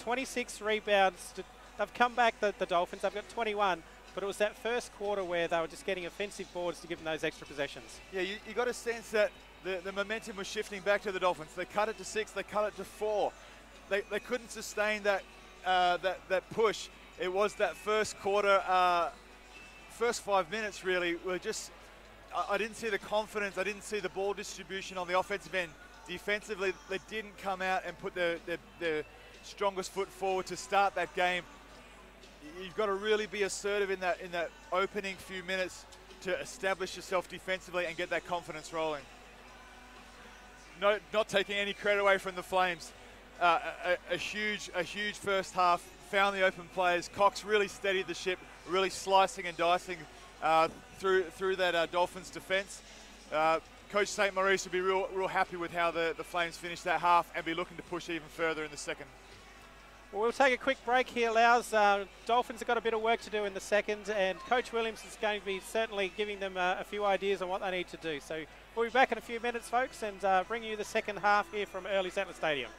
26 rebounds. They've come back, the Dolphins. They've got 21. But it was that first quarter where they were just getting offensive boards to give them those extra possessions. Yeah, you got a sense that the momentum was shifting back to the Dolphins. They cut it to 6, they cut it to 4. They couldn't sustain that push. It was that first quarter, first 5 minutes really, were just, I didn't see the confidence, I didn't see the ball distribution on the offensive end. Defensively, they didn't come out and put their strongest foot forward to start that game. You've got to really be assertive in that opening few minutes to establish yourself defensively and get that confidence rolling. No, not taking any credit away from the Flames. A huge first half. Found the open players. Cox really steadied the ship, really slicing and dicing through that Dolphins defence. Coach St. Maurice would be real happy with how the Flames finished that half and be looking to push even further in the second. Well, we'll take a quick break here, Lowes. Dolphins have got a bit of work to do in the second, and Coach Williams is going to be certainly giving them a few ideas on what they need to do. So we'll be back in a few minutes, folks, and bring you the second half here from Early Settler Stadium.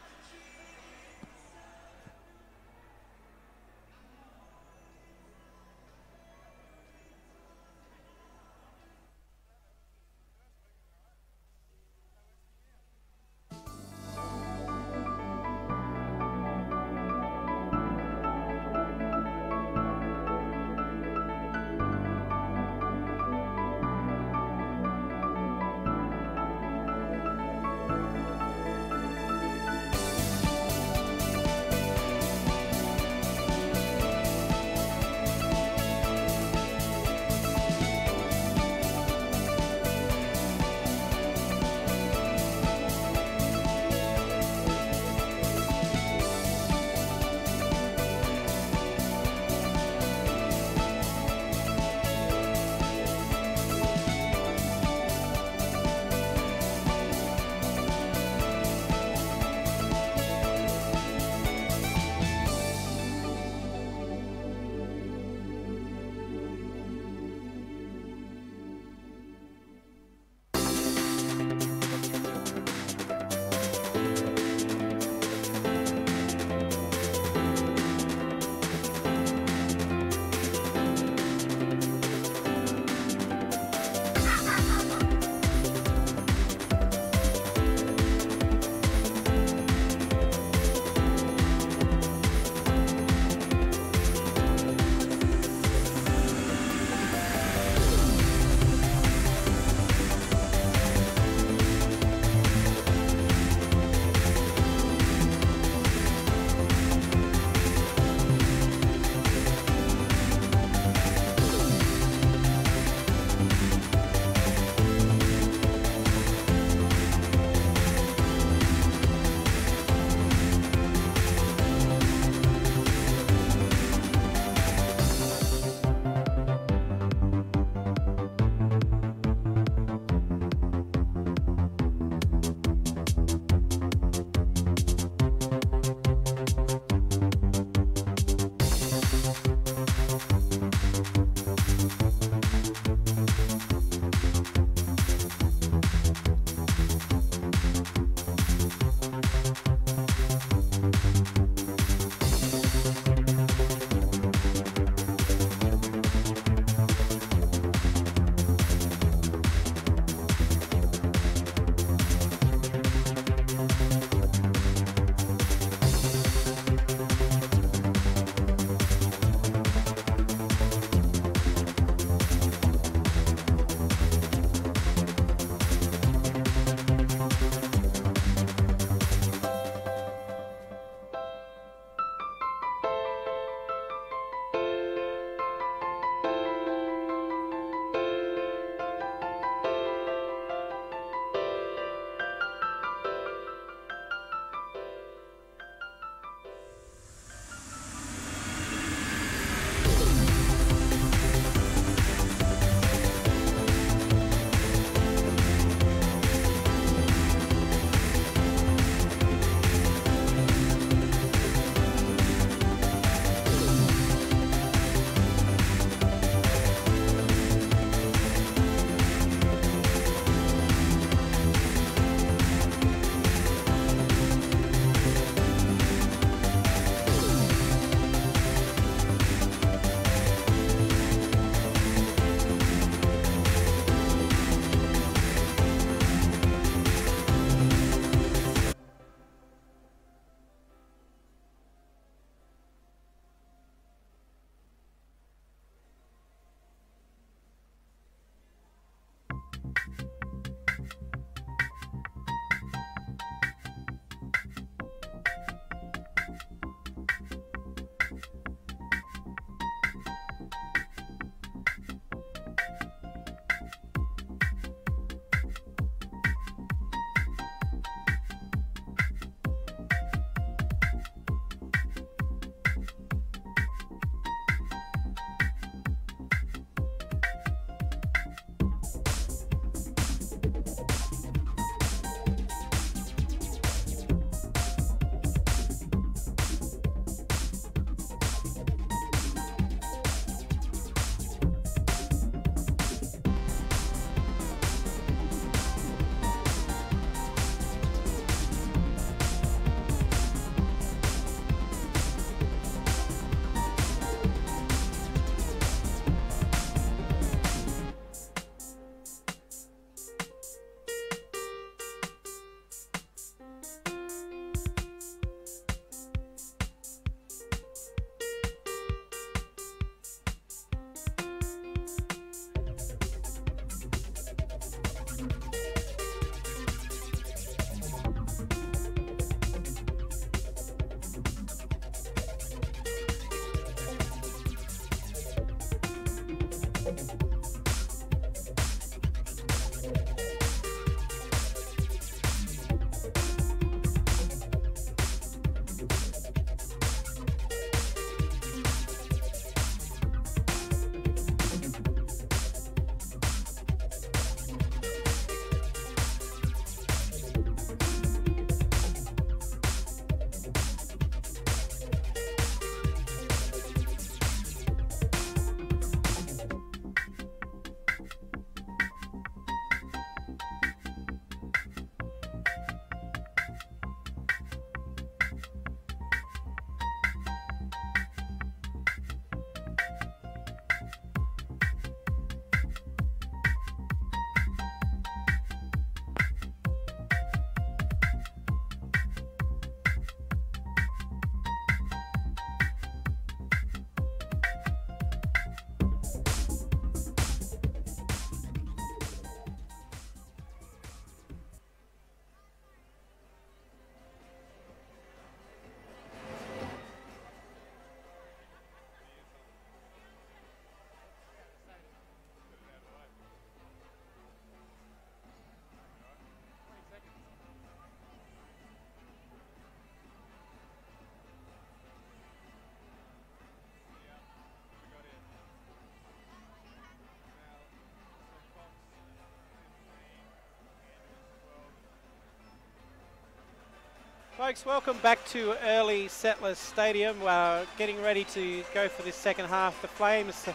Folks, welcome back to Early Settlers Stadium. We're getting ready to go for this second half. The Flames,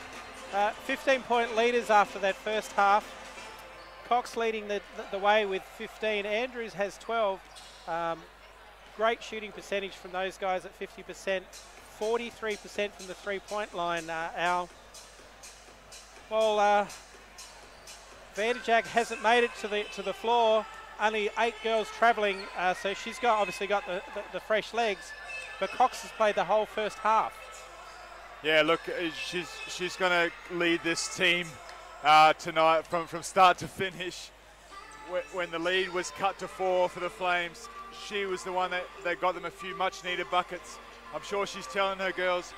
15-point leaders after that first half. Cox leading the way with 15. Andrews has 12. Great shooting percentage from those guys at 50%. 43% from the three-point line, Al. Well, Vanderjag hasn't made it to the floor. Only 8 girls travelling, so she's obviously got the fresh legs. But Cox has played the whole first half. Yeah, look, she's going to lead this team tonight from start to finish. When the lead was cut to 4 for the Flames, she was the one that got them a few much-needed buckets. I'm sure she's telling her girls,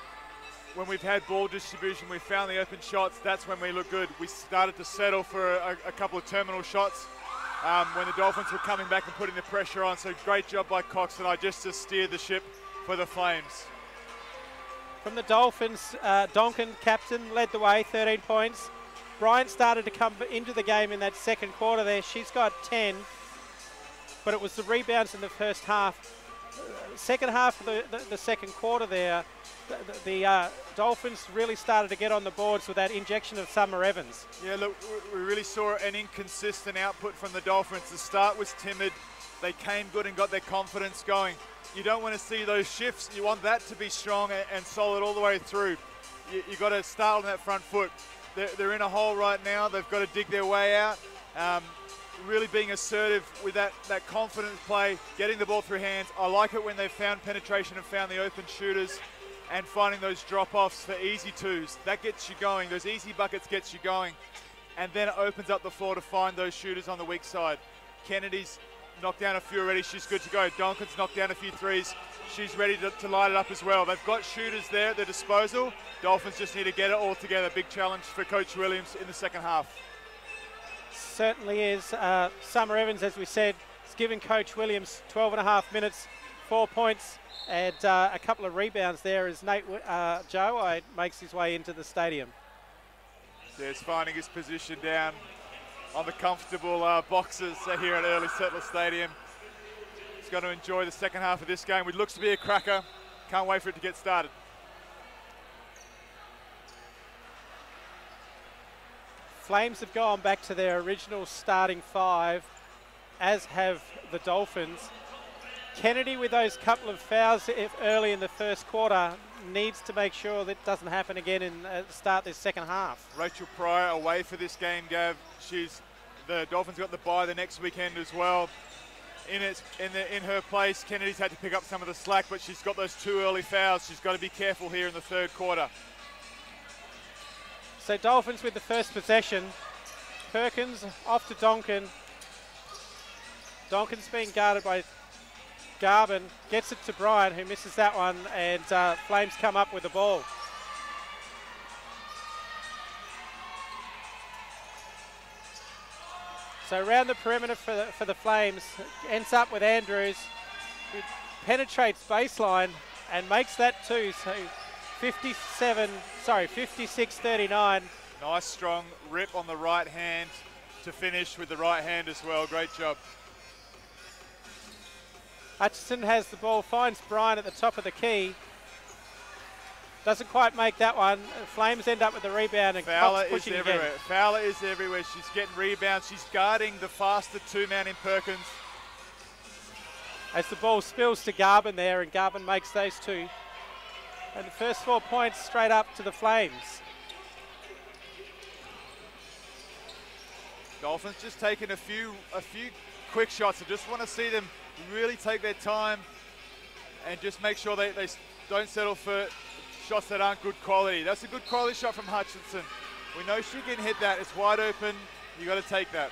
when we've had ball distribution, we found the open shots, that's when we look good. We started to settle for a couple of terminal shots when the Dolphins were coming back and putting the pressure on. So great job by Cox tonight just to steer the ship for the Flames. From the Dolphins, Donkin, captain, led the way, 13 points. Bryant started to come into the game in that second quarter there. She's got 10, but it was the rebounds in the first half. Second half of the second quarter there, the Dolphins really started to get on the boards with that injection of Summer Evans. Yeah, look, we really saw an inconsistent output from the Dolphins. The start was timid. They came good and got their confidence going. You don't want to see those shifts. You want that to be strong and solid all the way through. You got to start on that front foot. They're in a hole right now. They've got to dig their way out. Really being assertive with that confident play, getting the ball through hands. I like it when they've found penetration and found the open shooters and finding those drop-offs for easy twos. That gets you going. Those easy buckets gets you going. and then it opens up the floor to find those shooters on the weak side. Kennedy's knocked down a few already. She's good to go. Donkin's knocked down a few threes. She's ready to light it up as well. They've got shooters there at their disposal. Dolphins just need to get it all together. Big challenge for Coach Williams in the second half. Certainly is. Summer Evans, as we said, has given Coach Williams 12.5 minutes, 4 points, and a couple of rebounds there as Nate Joe makes his way into the stadium. He's finding his position down on the comfortable boxes here at Early Settler Stadium. He's going to enjoy the second half of this game, which looks to be a cracker. Can't wait for it to get started. Flames have gone back to their original starting 5, as have the Dolphins. Kennedy, with those couple of fouls early in the first quarter, needs to make sure that doesn't happen again and start this second half. Rachel Pryor away for this game, Gav. The Dolphins got the bye the next weekend as well. In her place, Kennedy's had to pick up some of the slack, but she's got those 2 early fouls. She's got to be careful here in the third quarter. So Dolphins with the first possession. Perkins off to Donkin. Donkin's being guarded by Garvin. Gets it to Bryant, who misses that one, and Flames come up with the ball. So around the perimeter for the Flames, ends up with Andrews, who penetrates baseline and makes that too. So 56-39. Nice strong rip on the right hand to finish with the right hand as well. Great job. Hutchison has the ball, finds Bryant at the top of the key. Doesn't quite make that one. Flames end up with the rebound and Fowler Cox pushing is everywhere. again. Fowler is everywhere. She's getting rebounds. She's guarding the faster 2-man in Perkins. As the ball spills to Garvin there, and Garvin makes those 2. And the first 4 points straight up to the Flames. Dolphins just taking a few quick shots. I just want to see them really take their time and just make sure they don't settle for shots that aren't good quality. That's a good quality shot from Hutchinson. We know she can hit that. It's wide open. You got to take that.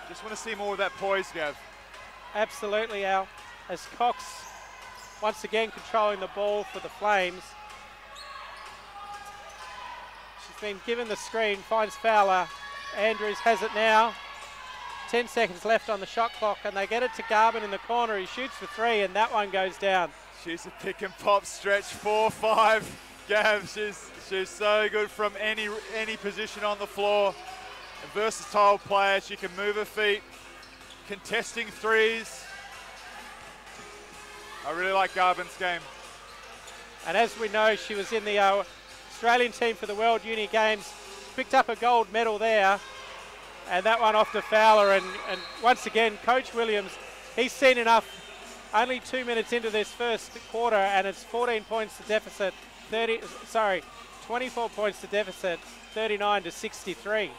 Just want to see more of that poise, Gav. Absolutely, Al. As Cox once again controlling the ball for the Flames. She's been given the screen, finds Fowler. Andrews has it now. 10 seconds left on the shot clock, and they get it to Garvin in the corner. He shoots for 3, and that one goes down. She's a pick and pop stretch, 4-5. Gav, she's so good from any position on the floor. A versatile player. She can move her feet, contesting threes. I really like Garvin's game. And as we know, she was in the Australian team for the World Uni Games. Picked up a gold medal there. And that one off to Fowler. And once again, Coach Williams, he's seen enough. Only 2 minutes into this first quarter, and it's 14 points to deficit. 24 points to deficit, 39-63.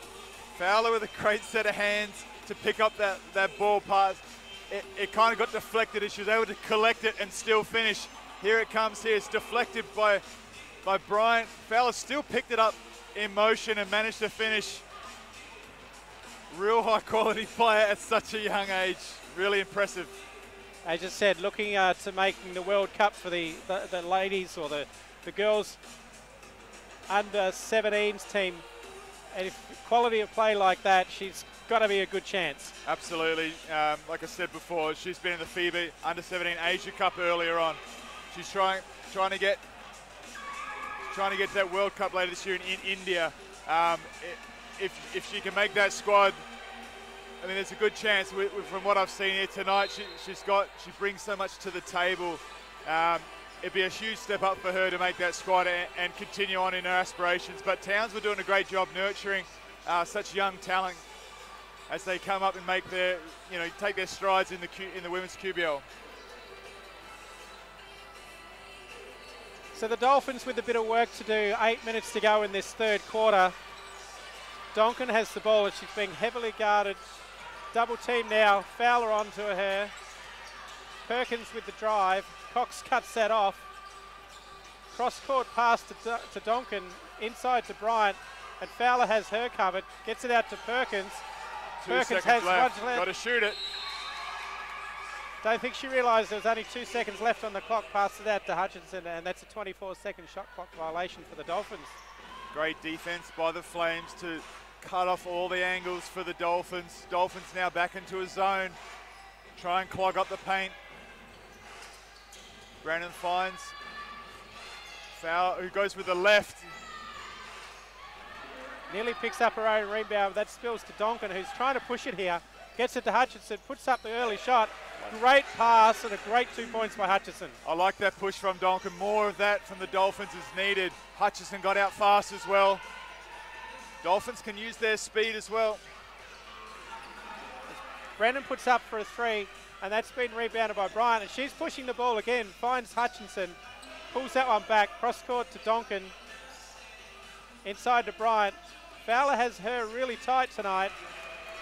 Fowler with a great set of hands to pick up that ball pass. It kind of got deflected, and she was able to collect it and still finish. Here it comes here. It's deflected by Bryant. Fowler still picked it up in motion and managed to finish. Real high quality player at such a young age. Really impressive. As I said, looking to making the World Cup for the ladies or the girls under 17s team. And if quality of play like that, she's got to be a good chance. Absolutely. Like I said before, she's been in the FIBA under 17 Asia Cup earlier on. She's trying to get to that World Cup later this year in India. If she can make that squad, I mean, there's a good chance. From what I've seen here tonight, she brings so much to the table. It'd be a huge step up for her to make that squad and continue on in her aspirations. But Towns were doing a great job nurturing such young talent as they come up and make take their strides in the women's QBL. So the Dolphins with a bit of work to do. 8 minutes to go in this third quarter. Donkin has the ball and she's being heavily guarded. Double team now. Fowler onto her. Perkins with the drive. Cox cuts that off. Cross court pass to Donkin. Inside to Bryant. and Fowler has her covered. Gets it out to Perkins. 2 Perkins seconds has left. one left. Got to shoot it. Don't think she realised there was only 2 seconds left on the clock. Passes it out to Hutchinson, and that's a 24-second shot clock violation for the Dolphins. Great defense by the Flames to cut off all the angles for the Dolphins. Dolphins now back into a zone. Try and clog up the paint. Brennan finds Fowler, who goes with the left. Nearly picks up her own rebound. That spills to Donkin, who's trying to push it here. Gets it to Hutchinson, puts up the early shot. Great pass and a great 2 points by Hutchinson. I like that push from Donkin. More of that from the Dolphins is needed. Hutchinson got out fast as well. Dolphins can use their speed as well. Brennan puts up for a 3, and that's been rebounded by Bryant, and she's pushing the ball again, finds Hutchinson, pulls that one back, cross court to Donkin, inside to Bryant. Fowler has her really tight tonight,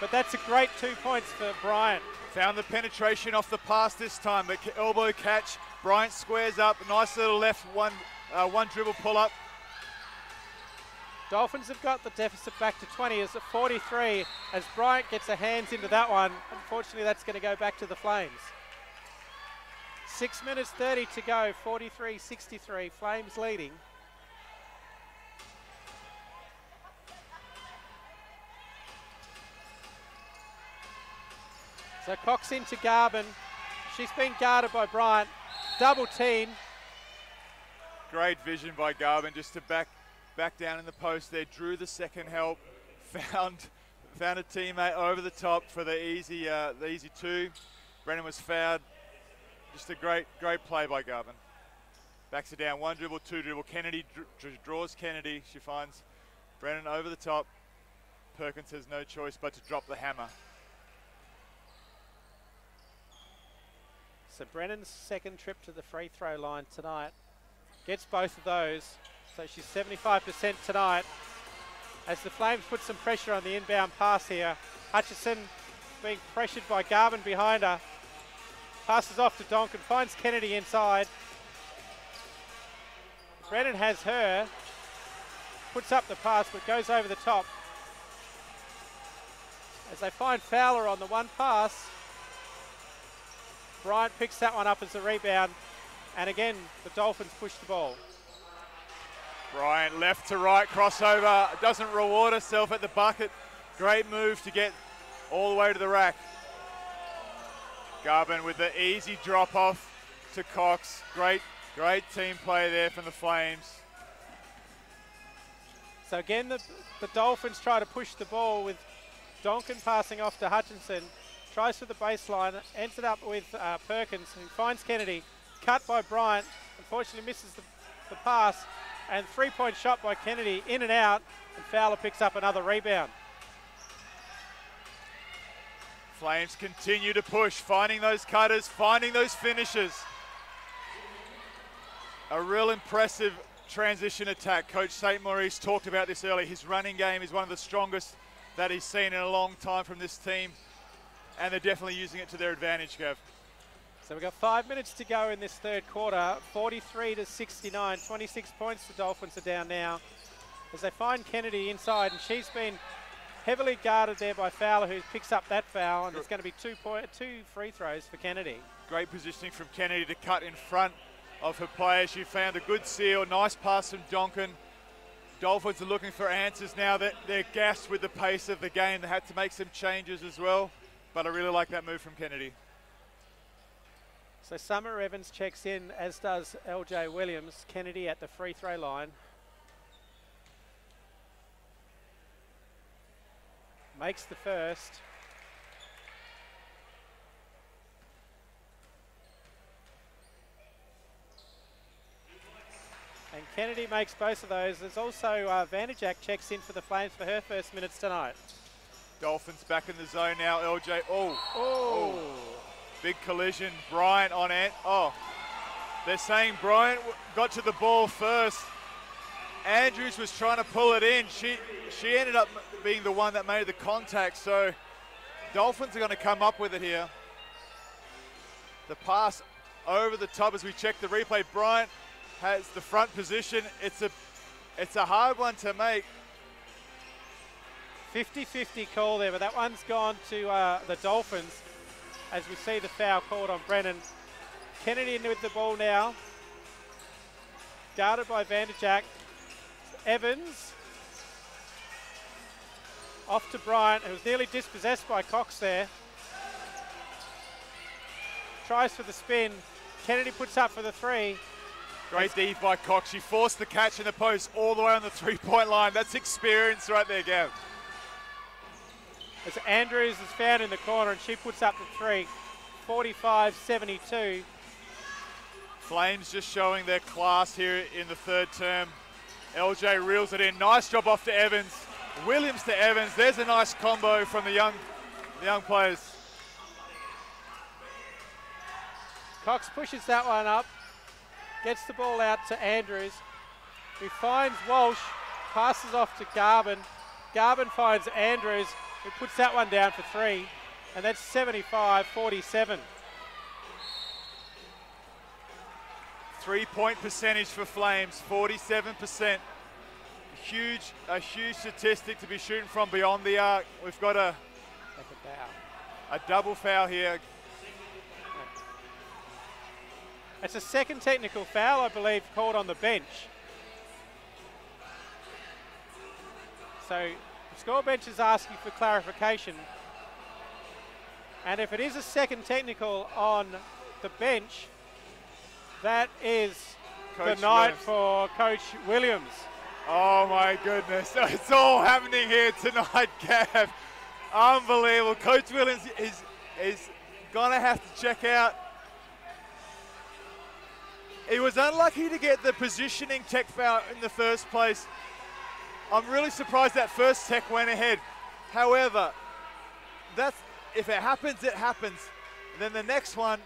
but that's a great 2 points for Bryant. Found the penetration off the pass this time, the elbow catch. Bryant squares up, nice little left one dribble pull up. Dolphins have got the deficit back to 20 as at 43 as Bryant gets her hands into that one. Unfortunately, that's going to go back to the Flames. 6 minutes 30 to go, 43-63, Flames leading. So Cox into Garvin. She's been guarded by Bryant. Double team. Great vision by Garvin just to back down in the post there. Drew the second help. Found a teammate over the top for the easy 2. Brennan was fouled. Just a great play by Garvin. Backs it down. 1 dribble, 2 dribble. Kennedy draws Kennedy. She finds Brennan over the top. Perkins has no choice but to drop the hammer. So Brennan's second trip to the free throw line tonight. Gets both of those. So she's 75% tonight. As the Flames put some pressure on the inbound pass here. Hutchison being pressured by Garvin behind her. Passes off to Donkin, finds Kennedy inside. Brennan has her. Puts up the pass but goes over the top. As they find Fowler on the one pass. Bryant picks that one up as a rebound. And again, the Dolphins push the ball. Bryant left to right crossover. Doesn't reward herself at the bucket. Great move to get all the way to the rack. Garvin with the easy drop off to Cox. Great team play there from the Flames. So again, the Dolphins try to push the ball with Donkin passing off to Hutchinson. Tries for the baseline, ends it up with Perkins, who finds Kennedy. Cut by Bryant, unfortunately misses the pass. And 3-point shot by Kennedy, in and out, and Fowler picks up another rebound. Flames continue to push, finding those cutters, finding those finishes. A real impressive transition attack. Coach St. Maurice talked about this earlier. His running game is one of the strongest that he's seen in a long time from this team. And they're definitely using it to their advantage, Gav. So we've got 5 minutes to go in this third quarter. 43-69, 26 points the Dolphins are down now. As they find Kennedy inside, and she's been heavily guarded there by Fowler, who picks up that foul, and it's going to be two free throws for Kennedy. Great positioning from Kennedy to cut in front of her player. She found a good seal, nice pass from Donkin. Dolphins are looking for answers now. They're gassed with the pace of the game. They had to make some changes as well, but I really like that move from Kennedy. So Summer Evans checks in, as does LJ Williams. Kennedy at the free throw line. Makes the first. And Kennedy makes both of those. There's also Vanderjack checks in for the Flames for her first minutes tonight. Dolphins back in the zone now. LJ, Oh. Big collision. Bryant on it. Oh, they're saying Bryant got to the ball first. Andrews was trying to pull it in. She ended up being the one that made the contact. So Dolphins are going to come up with it here. The pass over the top as we check the replay. Bryant has the front position. It's a hard one to make. 50-50 call there, but that one's gone to the Dolphins as we see the foul called on Brennan. Kennedy in with the ball now. Guarded by Vanderjack. Evans. Off to Bryant, who was nearly dispossessed by Cox there. Tries for the spin. Kennedy puts up for the three. Great D by Cox. She forced the catch in the post all the way on the three-point line. That's experience right there, Gav. As Andrews is found in the corner and she puts up the three. 45-72. Flames just showing their class here in the third term. LJ reels it in. Nice job off to Evans. Williams to Evans. There's a nice combo from the young players. Cox pushes that one up. Gets the ball out to Andrews, who finds Walsh. Passes off to Garvin. Garvin finds Andrews, who puts that one down for three. And that's 75-47. Three-point percentage for Flames, 47%. A huge statistic to be shooting from beyond the arc. We've got a double foul here. It's a second technical foul, I believe, called on the bench. So the score bench is asking for clarification. And if it is a second technical on the bench, that is Coach the night Williams. for Coach Williams. Oh my goodness, it's all happening here tonight, Gav. Unbelievable. Coach Williams is gonna have to check out. He was unlucky to get the positioning tech foul in the first place. I'm really surprised that first tech went ahead. However, if it happens, it happens. And then the next one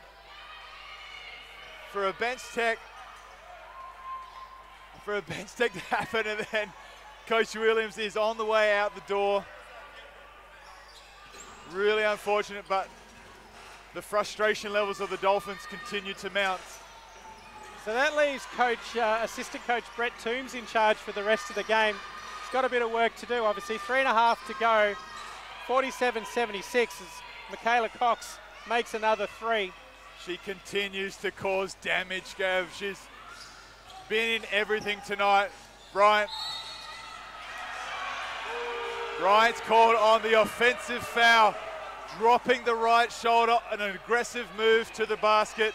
for a bench tech to happen, and then Coach Williams is on the way out the door. Really unfortunate, but the frustration levels of the Dolphins continue to mount. So that leaves assistant coach Brett Toombs in charge for the rest of the game. He's got a bit of work to do, obviously. 3.5 to go. 47-76 as Michaela Cox makes another three. She continues to cause damage, Gav. She's been in everything tonight. Bryant's called on the offensive foul, dropping the right shoulder, an aggressive move to the basket.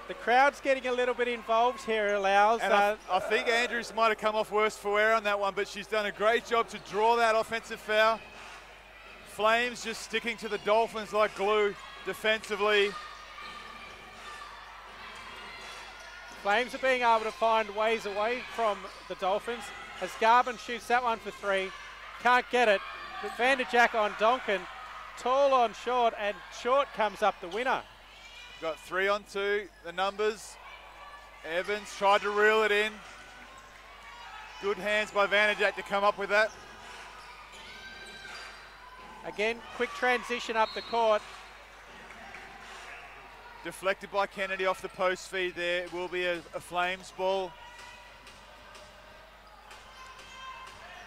The crowd's getting a little bit involved here, allows. And I think Andrews might have come off worse for wear on that one, but she's done a great job to draw that offensive foul. Flames just sticking to the Dolphins like glue defensively. Flames are being able to find ways away from the Dolphins as Garvin shoots that one for three. Can't get it, but Vanderjack on Donkin. Tall on Short, and Short comes up the winner. Got 3 on 2, the numbers. Evans tried to reel it in. Good hands by Vanderjack to come up with that. Again, quick transition up the court. Deflected by Kennedy off the post feed there. It will be a Flames ball.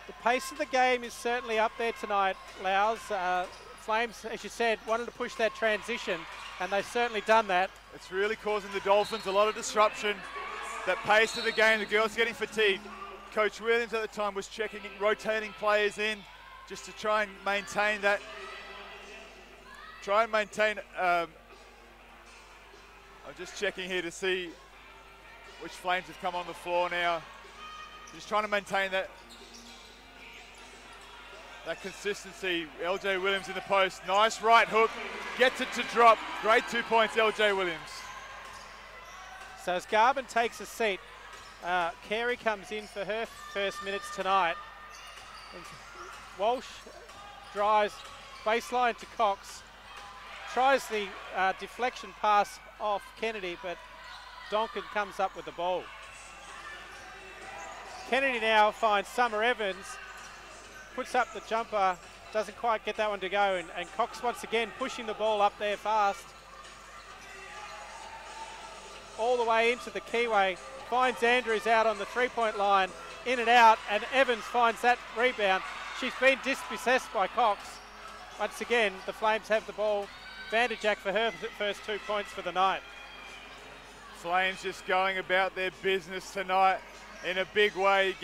The pace of the game is certainly up there tonight, Louws. Flames, as you said, wanted to push that transition, and they've certainly done that. It's really causing the Dolphins a lot of disruption. That pace of the game, the girls getting fatigued. Coach Williams at the time was checking, rotating players in just to try and maintain that. I'm just checking here to see which Flames have come on the floor now. Just trying to maintain that consistency. LJ Williams in the post. Nice right hook. Gets it to drop. Great 2 points, LJ Williams. So as Garvin takes a seat, Carey comes in for her first minutes tonight. And Walsh drives baseline to Cox. Tries the deflection pass off Kennedy, but Donkin comes up with the ball. Kennedy now finds Summer Evans, puts up the jumper, doesn't quite get that one to go, and Cox once again pushing the ball up there fast. All the way into the keyway. finds Andrews out on the three-point line, in and out, and Evans finds that rebound. She's been dispossessed by Cox. Once again, the Flames have the ball. Vanderjack for her first 2 points for the night. Flames just going about their business tonight in a big way,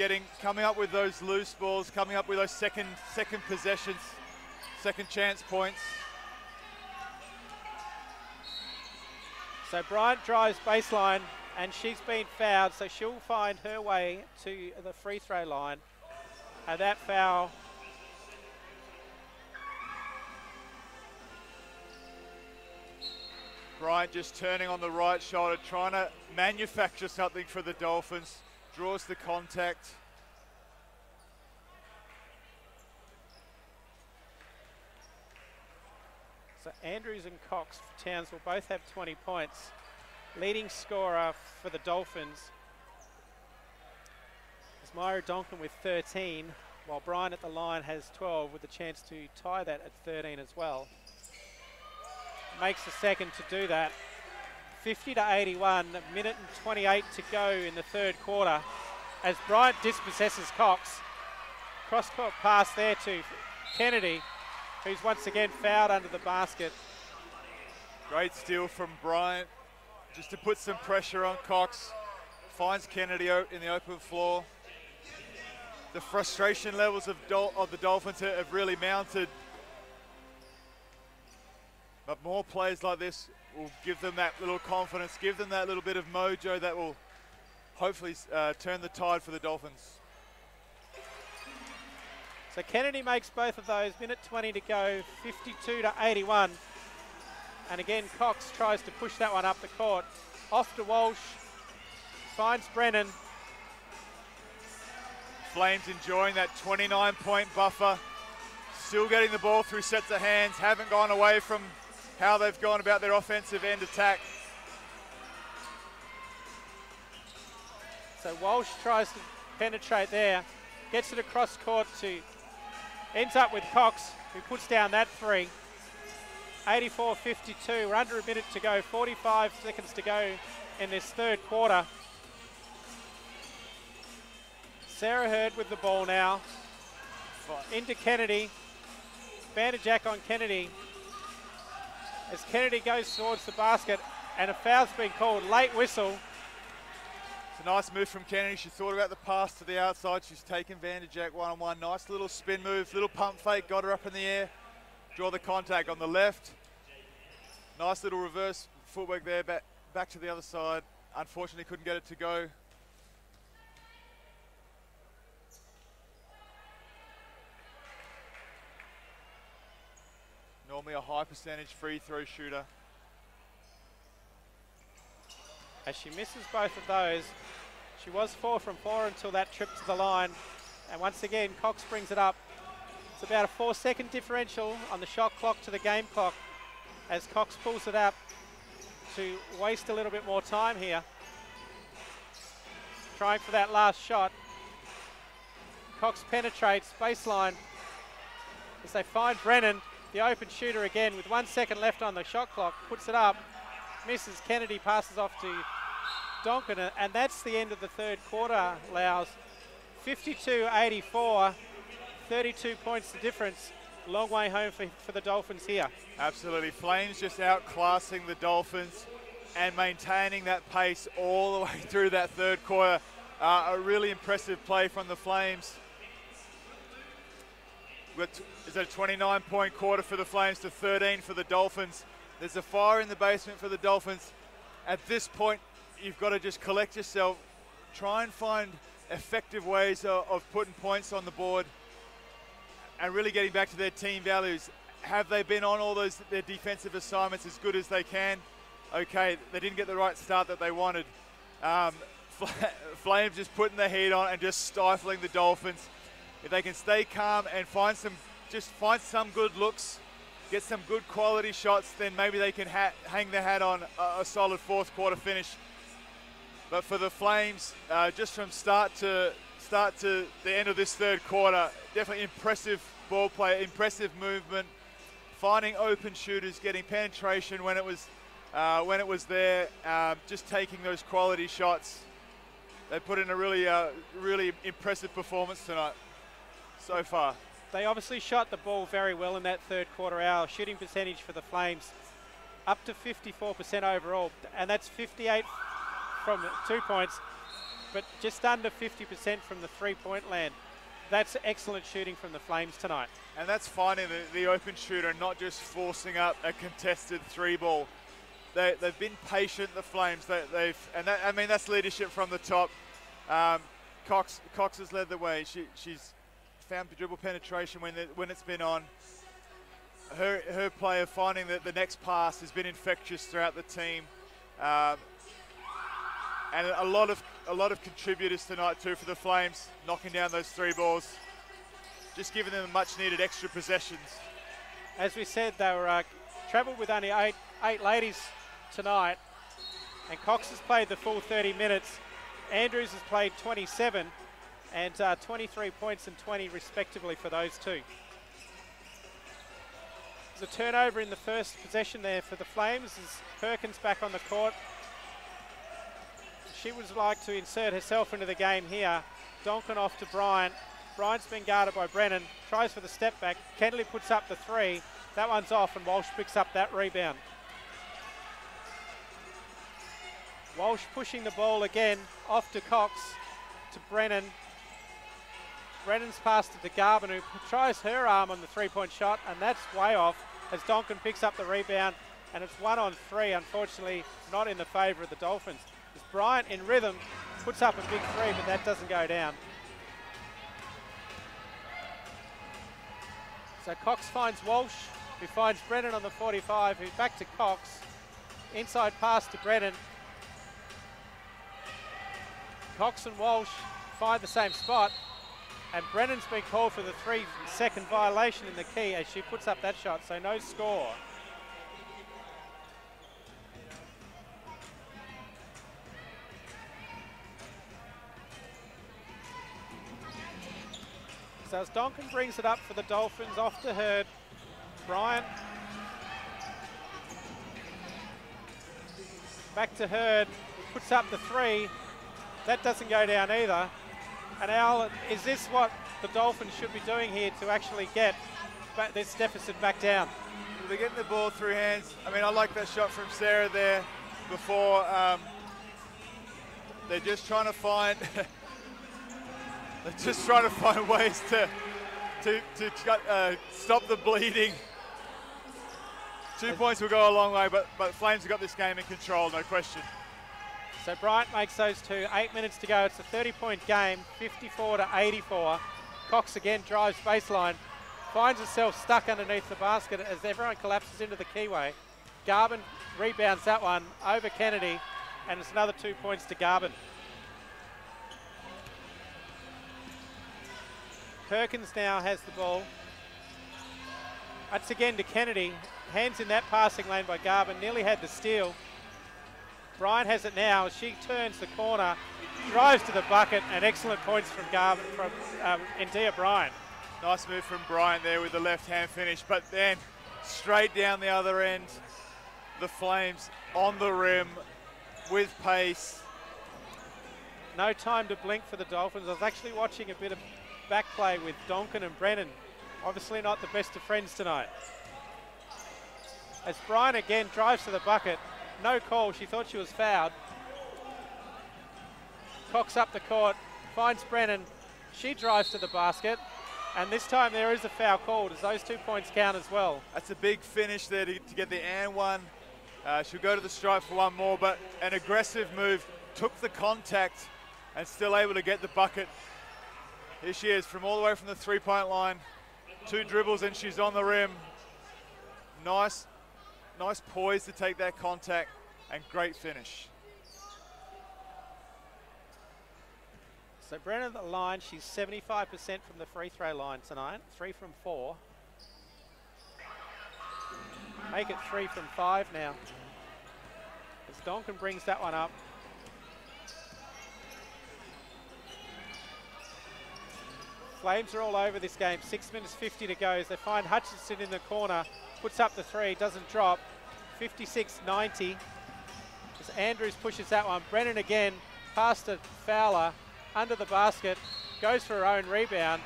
coming up with those loose balls, coming up with those second possessions, second chance points. So Bryant drives baseline, and she's been fouled, so she'll find her way to the free throw line. And that foul Bryant just turning on the right shoulder, trying to manufacture something for the Dolphins. Draws the contact. So Andrews and Cox for Townsville both have 20 points. Leading scorer for the Dolphins is Myra Donkin with 13, while Bryant at the line has 12 with a chance to tie that at 13 as well. Makes the second to do that. 50-81, a minute and 28 to go in the third quarter as Bryant dispossesses Cox. Cross-court pass there to Kennedy, who's once again fouled under the basket. Great steal from Bryant, just to put some pressure on Cox. Finds Kennedy in the open floor. The frustration levels of the Dolphins have really mounted. But more plays like this will give them that little confidence, give them that little bit of mojo that will hopefully turn the tide for the Dolphins. So Kennedy makes both of those. Minute 20 to go, 52-81. And again, Cox tries to push that one up the court. Off to Walsh, finds Brennan. Flames enjoying that 29-point buffer. Still getting the ball through sets of hands, haven't gone away from how they've gone about their offensive end attack. So Walsh tries to penetrate there, gets it across court ends up with Cox, who puts down that three. 84-52, we're under a minute to go, 45 seconds to go in this third quarter. Sarah Hurd with the ball now. Into Kennedy. Vanderjack on Kennedy. As Kennedy goes towards the basket, and a foul's been called, late whistle. It's a nice move from Kennedy. She thought about the pass to the outside. She's taken Vanderjack one-on-one. Nice little spin move, little pump fake, got her up in the air. Draw the contact on the left. Nice little reverse footwork there, back to the other side. Unfortunately, couldn't get it to go. Normally a high percentage free throw shooter. As she misses both of those, she was 4 from 4 until that trip to the line. And once again, Cox brings it up. It's about a 4-second differential on the shot clock to the game clock as Cox pulls it up to waste a little bit more time here. Trying for that last shot. Cox penetrates baseline as they find Brennan, the open shooter again with 1 second left on the shot clock, puts it up, misses. Kennedy passes off to Donkin, and that's the end of the third quarter, Louws. 52-84, 32 points the difference. Long way home for the Dolphins here. Absolutely. Flames just outclassing the Dolphins and maintaining that pace all the way through that third quarter. A really impressive play from the Flames. It's a 29-point quarter for the Flames to 13 for the Dolphins. There's a fire in the basement for the Dolphins. At this point, you've got to just collect yourself, try and find effective ways of putting points on the board and really getting back to their team values. Have they been on all their defensive assignments as good as they can? Okay, they didn't get the right start that they wanted. Flames just putting the heat on and just stifling the Dolphins. If they can stay calm and find some good looks, get some good quality shots, then maybe they can hang their hat on a solid fourth quarter finish. But for the Flames, just from start to the end of this third quarter, definitely impressive ball play, impressive movement, finding open shooters, getting penetration when it was there, just taking those quality shots. they put in a really impressive performance tonight so far. They obviously shot the ball very well in that third quarter. Our shooting percentage for the Flames up to 54% overall, and that's 58 from 2 points, but just under 50% from the 3-point land. That's excellent shooting from the Flames tonight. And that's finding the open shooter, not just forcing up a contested 3-ball. They've been patient, the Flames. That's leadership from the top. Cox has led the way. She's found the dribble penetration when it's been on. Her play of finding the next pass has been infectious throughout the team. And a lot of contributors tonight too for the Flames, knocking down those 3 balls, just giving them much needed extra possessions. As we said, they were travelled with only eight ladies tonight, and Cox has played the full 30 minutes. Andrews has played 27, and 23 points and 20 respectively for those two. There's a turnover in the first possession there for the Flames as Perkins back on the court. She would like to insert herself into the game here. Donkin off to Bryant. Bryant's been guarded by Brennan. Tries for the step back. Kennedy puts up the 3. That one's off, and Walsh picks up that rebound. Walsh pushing the ball again. Off to Cox. To Brennan. Brennan's passed it to Garvin, who tries her arm on the 3-point shot, and that's way off as Donkin picks up the rebound, and it's 1 on 3, unfortunately not in the favour of the Dolphins. As Bryant in rhythm puts up a big 3, but that doesn't go down. So Cox finds Walsh, who finds Brennan on the 45, who's back to Cox. Inside pass to Brennan. Cox and Walsh find the same spot, and Brennan's been called for the 3-second violation in the key as she puts up that shot, so no score. So as Donkin brings it up for the Dolphins, off to Hurd. Bryant. Back to Hurd, puts up the 3. That doesn't go down either. And Al, is this what the Dolphins should be doing here to actually get this deficit back down? They're getting the ball through hands. I mean, I like that shot from Sarah there before. They're just trying to find ways to stop the bleeding. 2 points will go a long way, but Flames have got this game in control, no question. So Bryant makes those 2. 8 minutes to go. It's a 30-point game, 54-84. Cox again drives baseline, finds herself stuck underneath the basket as everyone collapses into the keyway. Garvin rebounds that one over Kennedy, and it's another 2 points to Garvin. Perkins now has the ball. That's again to Kennedy. Hands in that passing lane by Garvin. Nearly had the steal. Bryant has it now. She turns the corner, drives to the bucket, and excellent points from Garvin, from India Bryant. Nice move from Bryant there with the left-hand finish, but then straight down the other end, the Flames on the rim with pace. No time to blink for the Dolphins. I was actually watching a bit of back play with Donkin and Brennan. Obviously not the best of friends tonight. As Bryant again drives to the bucket, no call, she thought she was fouled. Cox up the court, finds Brennan, she drives to the basket, and this time there is a foul called as those 2 points count as well. That's a big finish there to get the and one. She'll go to the stripe for one more, but an aggressive move, took the contact and still able to get the bucket. Here she is from all the way from the 3-point line. 2 dribbles and she's on the rim. Nice poise to take that contact and great finish. So Brennan at the line, she's 75% from the free throw line tonight, 3 from 4. Make it 3 from 5 now. As Donkin brings that one up. Flames are all over this game, 6 minutes 50 to go as they find Hutchinson in the corner, puts up the 3, doesn't drop, 56-90. As Andrews pushes that one, Brennan again, past to Fowler, under the basket, goes for her own rebound,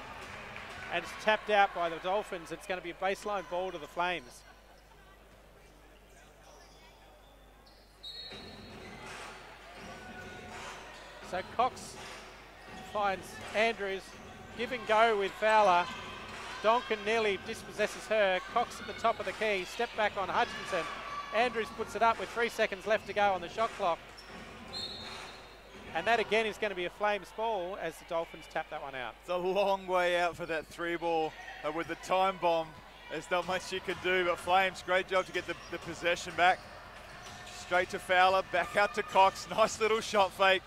and it's tapped out by the Dolphins. It's going to be a baseline ball to the Flames. So Cox finds Andrews, give and go with Fowler. Donkin nearly dispossesses her. Cox at the top of the key, step back on Hutchinson. Andrews puts it up with 3 seconds left to go on the shot clock. And that again is going to be a Flames ball as the Dolphins tap that one out. It's a long way out for that 3 ball. With the time bomb, there's not much you can do, but Flames, great job to get the possession back. Straight to Fowler, back out to Cox. Nice little shot fake.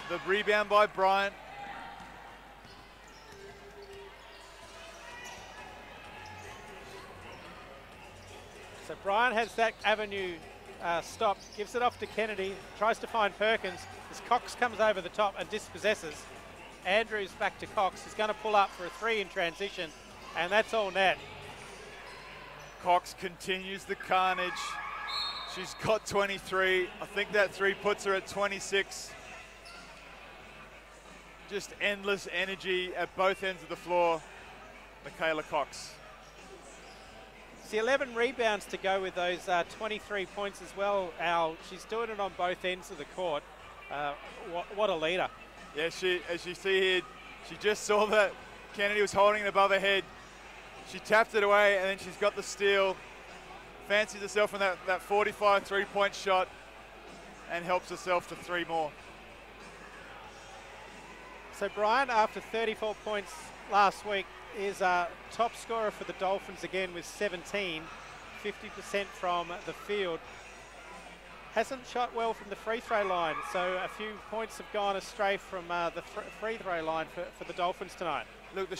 The rebound by Bryant. So Bryant has that avenue stopped, gives it off to Kennedy, tries to find Perkins as Cox comes over the top and dispossesses. Andrews back to Cox, he's going to pull up for a 3 in transition, and that's all net. Cox continues the carnage. She's got 23. I think that 3 puts her at 26. Just endless energy at both ends of the floor. Michaela Cox. See, 11 rebounds to go with those 23 points as well, Al. She's doing it on both ends of the court. What a leader. Yeah, as you see here, she just saw that Kennedy was holding it above her head. She tapped it away, and then she's got the steal. Fancies herself on that 45 3-point shot and helps herself to 3 more. So Bryant, after 34 points last week, is top scorer for the Dolphins again with 17, 50% from the field. Hasn't shot well from the free throw line, so a few points have gone astray from the free throw line for the Dolphins tonight. Look, the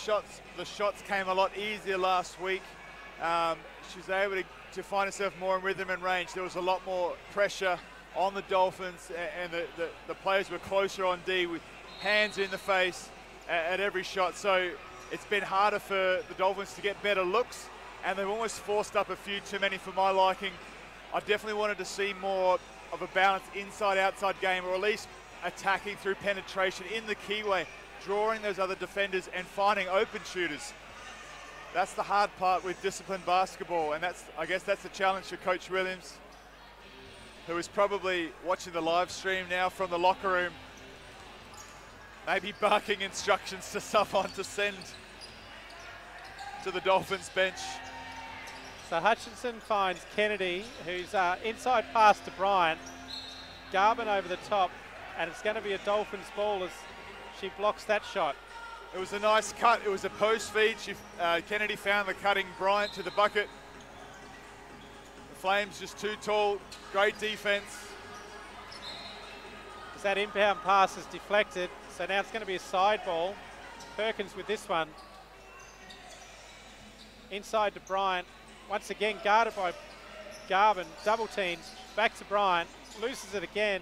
shots came a lot easier last week. She was able to find herself more in rhythm and range. There was a lot more pressure on the Dolphins, and the players were closer on D with hands in the face at every shot. So it's been harder for the Dolphins to get better looks, and they've almost forced up a few too many for my liking. I definitely wanted to see more of a balanced inside-outside game, or at least attacking through penetration in the keyway, drawing those other defenders and finding open shooters. That's the hard part with disciplined basketball, and I guess that's the challenge for Coach Williams, who is probably watching the live stream now from the locker room, maybe barking instructions to someone to send to the Dolphins bench. So Hutchinson finds Kennedy, who's inside pass to Bryant. Garvin over the top, and it's going to be a Dolphins ball as she blocks that shot. It was a nice cut. It was a post feed. Kennedy found the cutting Bryant to the bucket. The Flames just too tall. Great defense. As that inbound pass is deflected, so now it's going to be a side ball. Perkins with this one. Inside to Bryant. Once again guarded by Garvin. Double teams. Back to Bryant. Loses it again.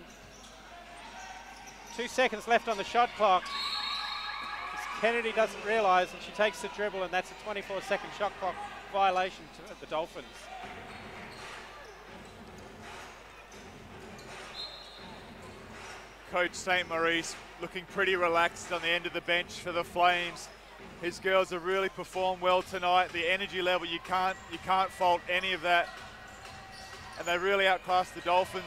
2 seconds left on the shot clock. Kennedy doesn't realise, and she takes the dribble, and that's a 24-second shot clock violation to the Dolphins. Coach St. Maurice looking pretty relaxed on the end of the bench for the Flames. His girls have really performed well tonight. The energy level, you can't fault any of that. And they really outclassed the Dolphins.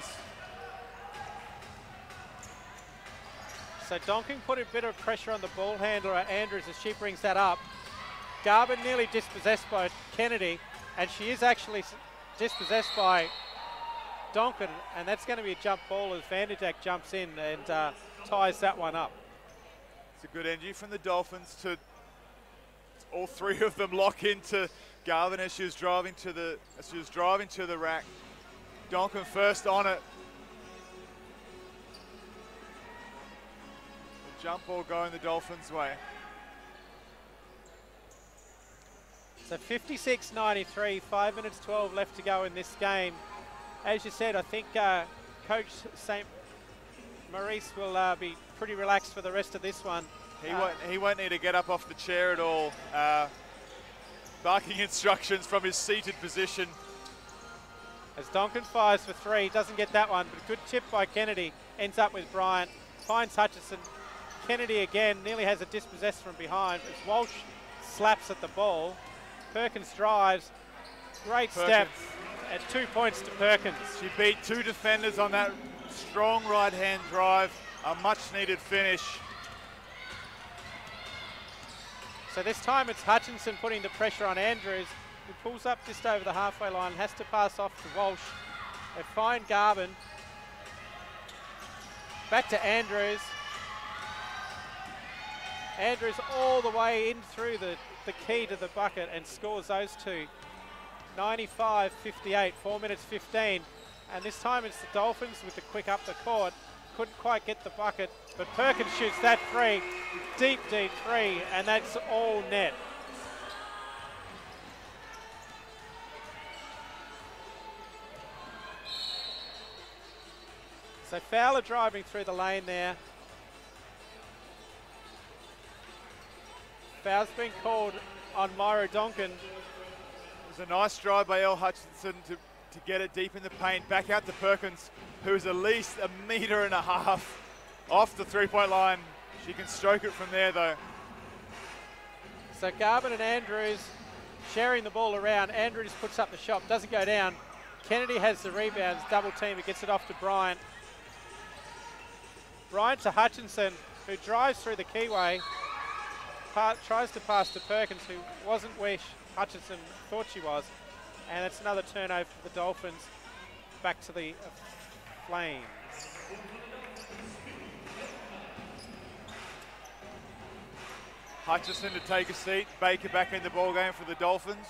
So Donkin put a bit of pressure on the ball handler, Andrews, as she brings that up. Garvin nearly dispossessed by Kennedy, and she is actually dispossessed by Donkin, and that's going to be a jump ball as Vanderjack jumps in and ties that one up. It's a good energy from the Dolphins to all 3 of them lock into Garvin as she was driving to the rack. Donkin first on it. Jump ball going the Dolphins' way. So 56-93, 5 minutes 12 left to go in this game. As you said, I think Coach St. Maurice will be pretty relaxed for the rest of this one. He won't need to get up off the chair at all. Barking instructions from his seated position. As Donkin fires for three, doesn't get that one, but a good chip by Kennedy. Ends up with Bryant, finds Hutchison. Kennedy again nearly has a dispossessed from behind as Walsh slaps at the ball. Perkins drives. Great step at 2 points to Perkins. She beat two defenders on that strong right-hand drive. A much-needed finish. So this time it's Hutchinson putting the pressure on Andrews, who pulls up just over the halfway line, has to pass off to Walsh. They find Garvin. Back to Andrews. Andrews all the way in through the key to the bucket and scores those two. 95-58, 4 minutes 15. And this time it's the Dolphins with the quick up the court. Couldn't quite get the bucket, but Perkins shoots that three. Deep, deep three, and that's all net. So Fowler driving through the lane there. Foul's been called on Myra Donkin. It was a nice drive by Elle Hutchinson to get it deep in the paint. Back out to Perkins, who's at least 1.5 meters off the three-point line. She can stroke it from there, though. So Garvin and Andrews sharing the ball around. Andrews puts up the shot, doesn't go down. Kennedy has the rebounds, double team, it gets it off to Bryant. Bryant to Hutchinson, who drives through the keyway. Tries to pass to Perkins, who wasn't where Hutchinson thought she was. And it's another turnover for the Dolphins. Back to the Flames. Hutchison to take a seat. Baker back in the ball game for the Dolphins.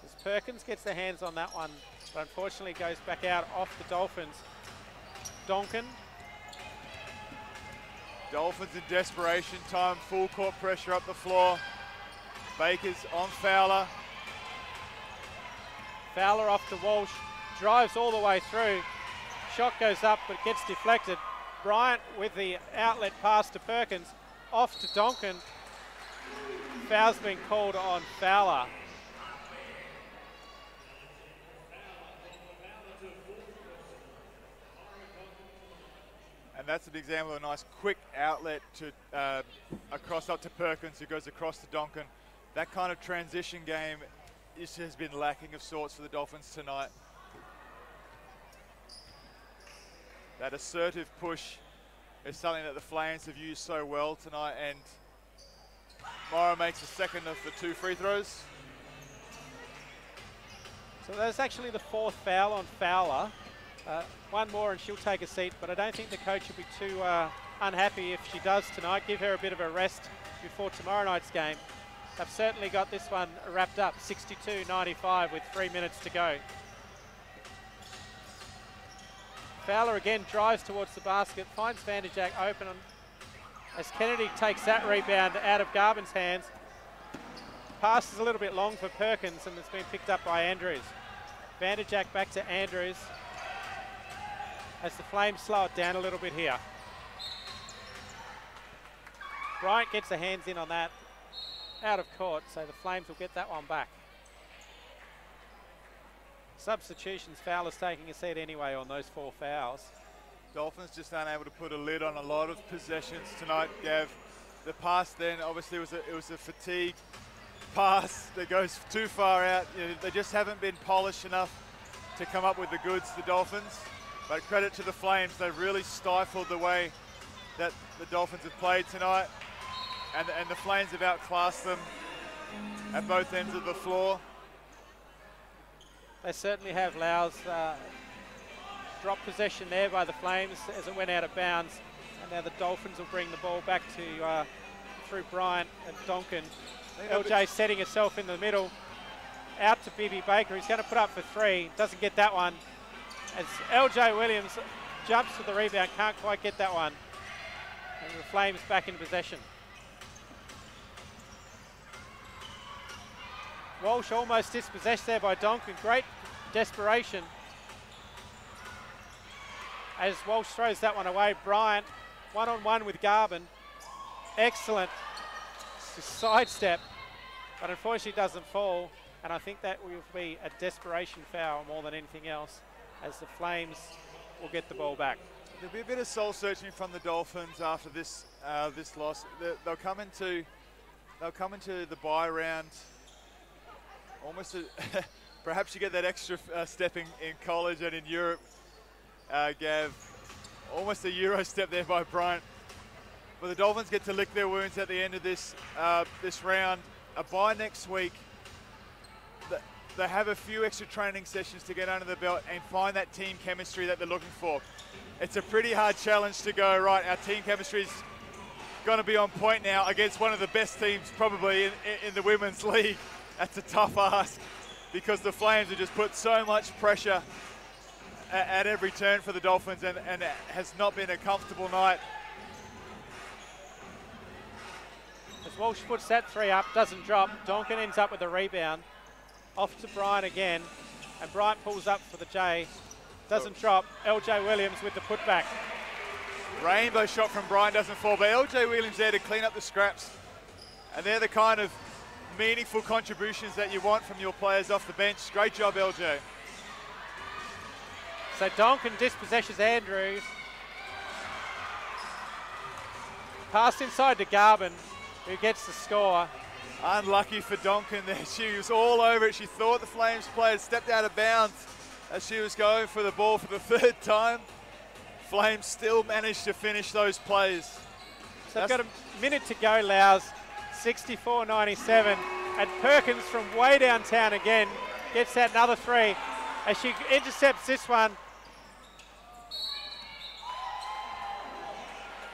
As Perkins gets their hands on that one, but unfortunately goes back out off the Dolphins. Donkin. Dolphins in desperation time, full court pressure up the floor. Baker's on Fowler. Fowler off to Walsh, drives all the way through. Shot goes up but gets deflected. Bryant with the outlet pass to Perkins, off to Donkin. Foul's been called on Fowler. And that's an example of a nice quick outlet to across up to Perkins, who goes across to Donkin. That kind of transition game has been lacking of sorts for the Dolphins tonight. That assertive push is something that the Flames have used so well tonight, and Morrow makes the second of the two free throws. So that's actually the fourth foul on Fowler. One more and she'll take a seat, but I don't think the coach will be too unhappy if she does tonight. Give her a bit of a rest before tomorrow night's game. They've certainly got this one wrapped up, 62-95 with 3 minutes to go. Fowler again drives towards the basket, finds Vanderjack open as Kennedy takes that rebound out of Garvin's hands. Pass is a little bit long for Perkins and it's been picked up by Andrews. Vanderjack back to Andrews as the Flames slow it down a little bit here. Bryant gets the hands in on that, out of court, so the Flames will get that one back. Substitutions, Fowler's taking a seat anyway on those 4 fouls. Dolphins just aren't able to put a lid on a lot of possessions tonight, Gav. The pass then obviously was a fatigue pass that goes too far out. You know, they just haven't been polished enough to come up with the goods, the Dolphins. But credit to the Flames, they've really stifled the way that the Dolphins have played tonight. And the Flames have outclassed them at both ends of the floor. They certainly have. Lau's drop possession there by the Flames as it went out of bounds. And now the Dolphins will bring the ball back to through Bryant and Donkin. LJ setting herself in the middle. Out to Bibi Baker, who's going to put up for 3. Doesn't get that one. As LJ Williams jumps for the rebound, can't quite get that one. And the Flames back in possession. Walsh almost dispossessed there by Donkin. Great desperation. As Walsh throws that one away, Bryant one-on-one with Garvin. Excellent sidestep, but unfortunately doesn't fall. And I think that will be a desperation foul more than anything else, as the Flames will get the ball back. There'll be a bit of soul searching from the Dolphins after this this loss. They'll come into the bye round almost. Perhaps you get that extra step in college and in Europe, Gav. Almost a Euro step there by Bryant. But the Dolphins get to lick their wounds at the end of this this round. A bye next week. They have a few extra training sessions to get under the belt and find that team chemistry that they're looking for. It's a pretty hard challenge to go, right, our team chemistry is going to be on point now against one of the best teams probably in the women's league. That's a tough ask because the Flames have just put so much pressure at every turn for the Dolphins, and it has not been a comfortable night. As Walsh puts that three up, doesn't drop. Donkin ends up with a rebound. Off to Bryant again, and Bryant pulls up for the J. Doesn't drop. LJ Williams with the putback. Rainbow shot from Bryant doesn't fall, but LJ Williams there to clean up the scraps. And they're the kind of meaningful contributions that you want from your players off the bench. Great job, LJ. So Donkin dispossesses Andrews. Passed inside to Garvin, who gets the score. Unlucky for Donkin there. She was all over it. She thought the Flames player had stepped out of bounds as she was going for the ball for the third time. Flames still managed to finish those plays. So they've got a minute to go, Lows. 64-97. And Perkins from way downtown again gets that another three as she intercepts this one.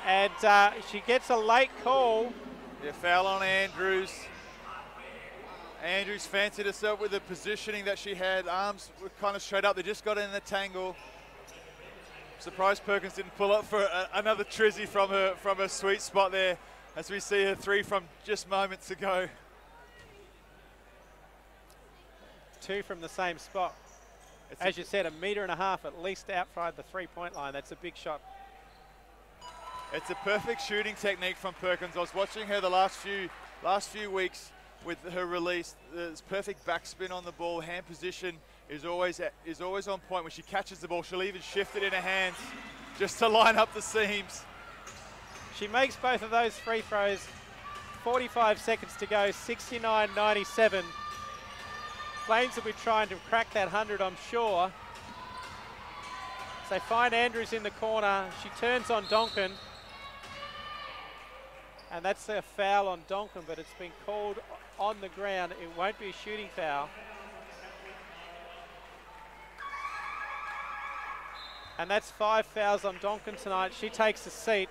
And she gets a late call. Yeah, foul on Andrews. Andrews fancied herself with the positioning that she had. Arms were kind of straight up. They just got in the tangle. Surprised Perkins didn't pull up for another trizzy from her sweet spot there, as we see her three from just moments ago. Two from the same spot. As you said, 1.5 meters at least outside the three-point line. That's a big shot. It's a perfect shooting technique from Perkins. I was watching her the last few weeks with her release. There's perfect backspin on the ball. Hand position is always on point. When she catches the ball, she'll even shift it in her hands just to line up the seams. She makes both of those free throws. 45 seconds to go, 69-97. Flames will be trying to crack that 100, I'm sure. So they find Andrews in the corner. She turns on Donkin. And that's a foul on Donkin, but it's been called on the ground. It won't be a shooting foul. And that's 5 fouls on Donkin tonight. She takes a seat.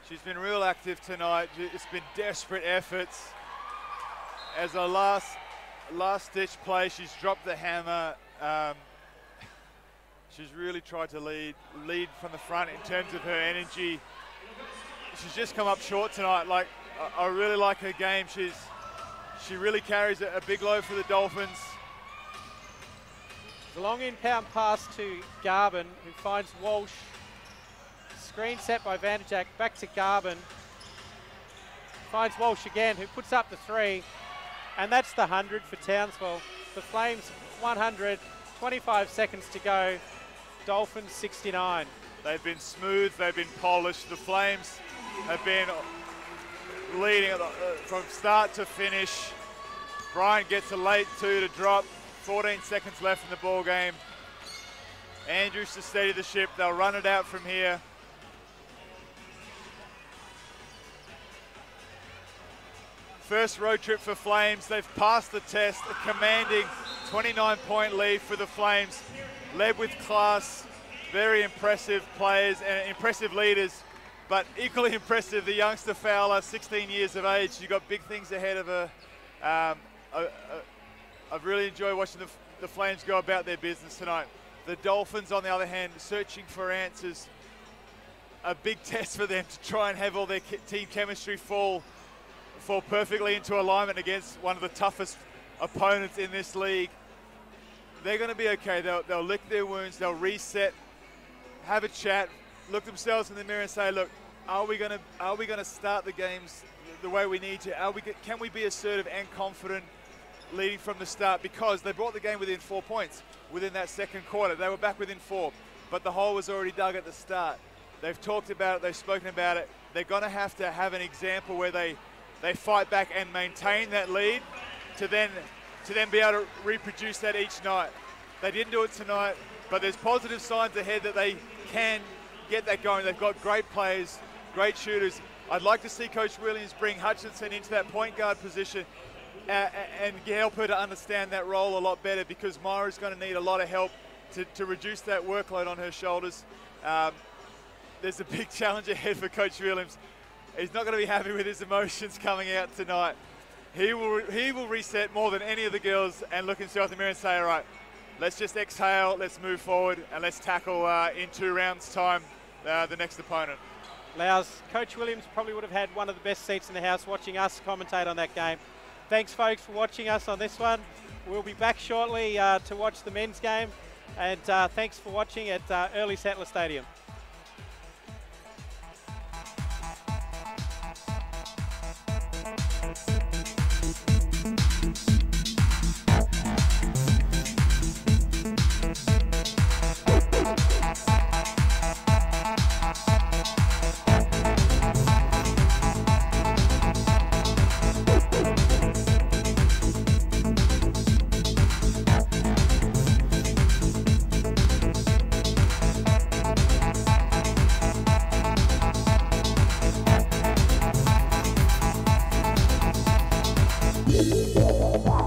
She's been real active tonight. It's been desperate efforts. As a last-ditch play, she's dropped the hammer. She's really tried to lead from the front in terms of her energy. She's just come up short tonight. Like, I really like her game. She really carries a big load for the Dolphins. The long inbound pass to Garvin, who finds Walsh. Screen set by Vanderjack, back to Garvin. Finds Walsh again, who puts up the three. And that's the 100 for Townsville. The Flames 100, 25 seconds to go. Dolphins 69. They've been smooth, they've been polished. The Flames have been leading from start to finish. Bryant gets a late two to drop. 14 seconds left in the ball game. Andrews to steady the ship. They'll run it out from here. First road trip for Flames. They've passed the test. A commanding 29-point lead for the Flames. Led with class. Very impressive players and impressive leaders. But equally impressive, the youngster Fowler, 16 years of age. She's got big things ahead of her. I've really enjoyed watching the Flames go about their business tonight. The Dolphins, on the other hand, searching for answers. A big test for them to try and have all their team chemistry fall perfectly into alignment against one of the toughest opponents in this league. They're going to be okay. They'll lick their wounds. They'll reset, have a chat, look themselves in the mirror and say, look, are we going to start the games the way we need to? Can we be assertive and confident leading from the start because they brought the game within 4 points within that second quarter. They were back within 4, but the hole was already dug at the start. They've talked about it, they've spoken about it. They're going to have an example where they fight back and maintain that lead to then be able to reproduce that each night. They didn't do it tonight, but there's positive signs ahead that they can get that going. They've got great players, great shooters. I'd like to see Coach Williams bring Hutchinson into that point guard position and help her to understand that role a lot better, because Myra's going to need a lot of help to reduce that workload on her shoulders. There's a big challenge ahead for Coach Williams. He's not going to be happy with his emotions coming out tonight. He will reset more than any of the girls and look himself in the mirror and say, all right, let's just exhale, let's move forward, and let's tackle in 2 rounds' time the next opponent. Lowes, Coach Williams probably would have had one of the best seats in the house watching us commentate on that game. Thanks, folks, for watching us on this one. We'll be back shortly to watch the men's game, and thanks for watching at Early Settler Stadium. Yeah.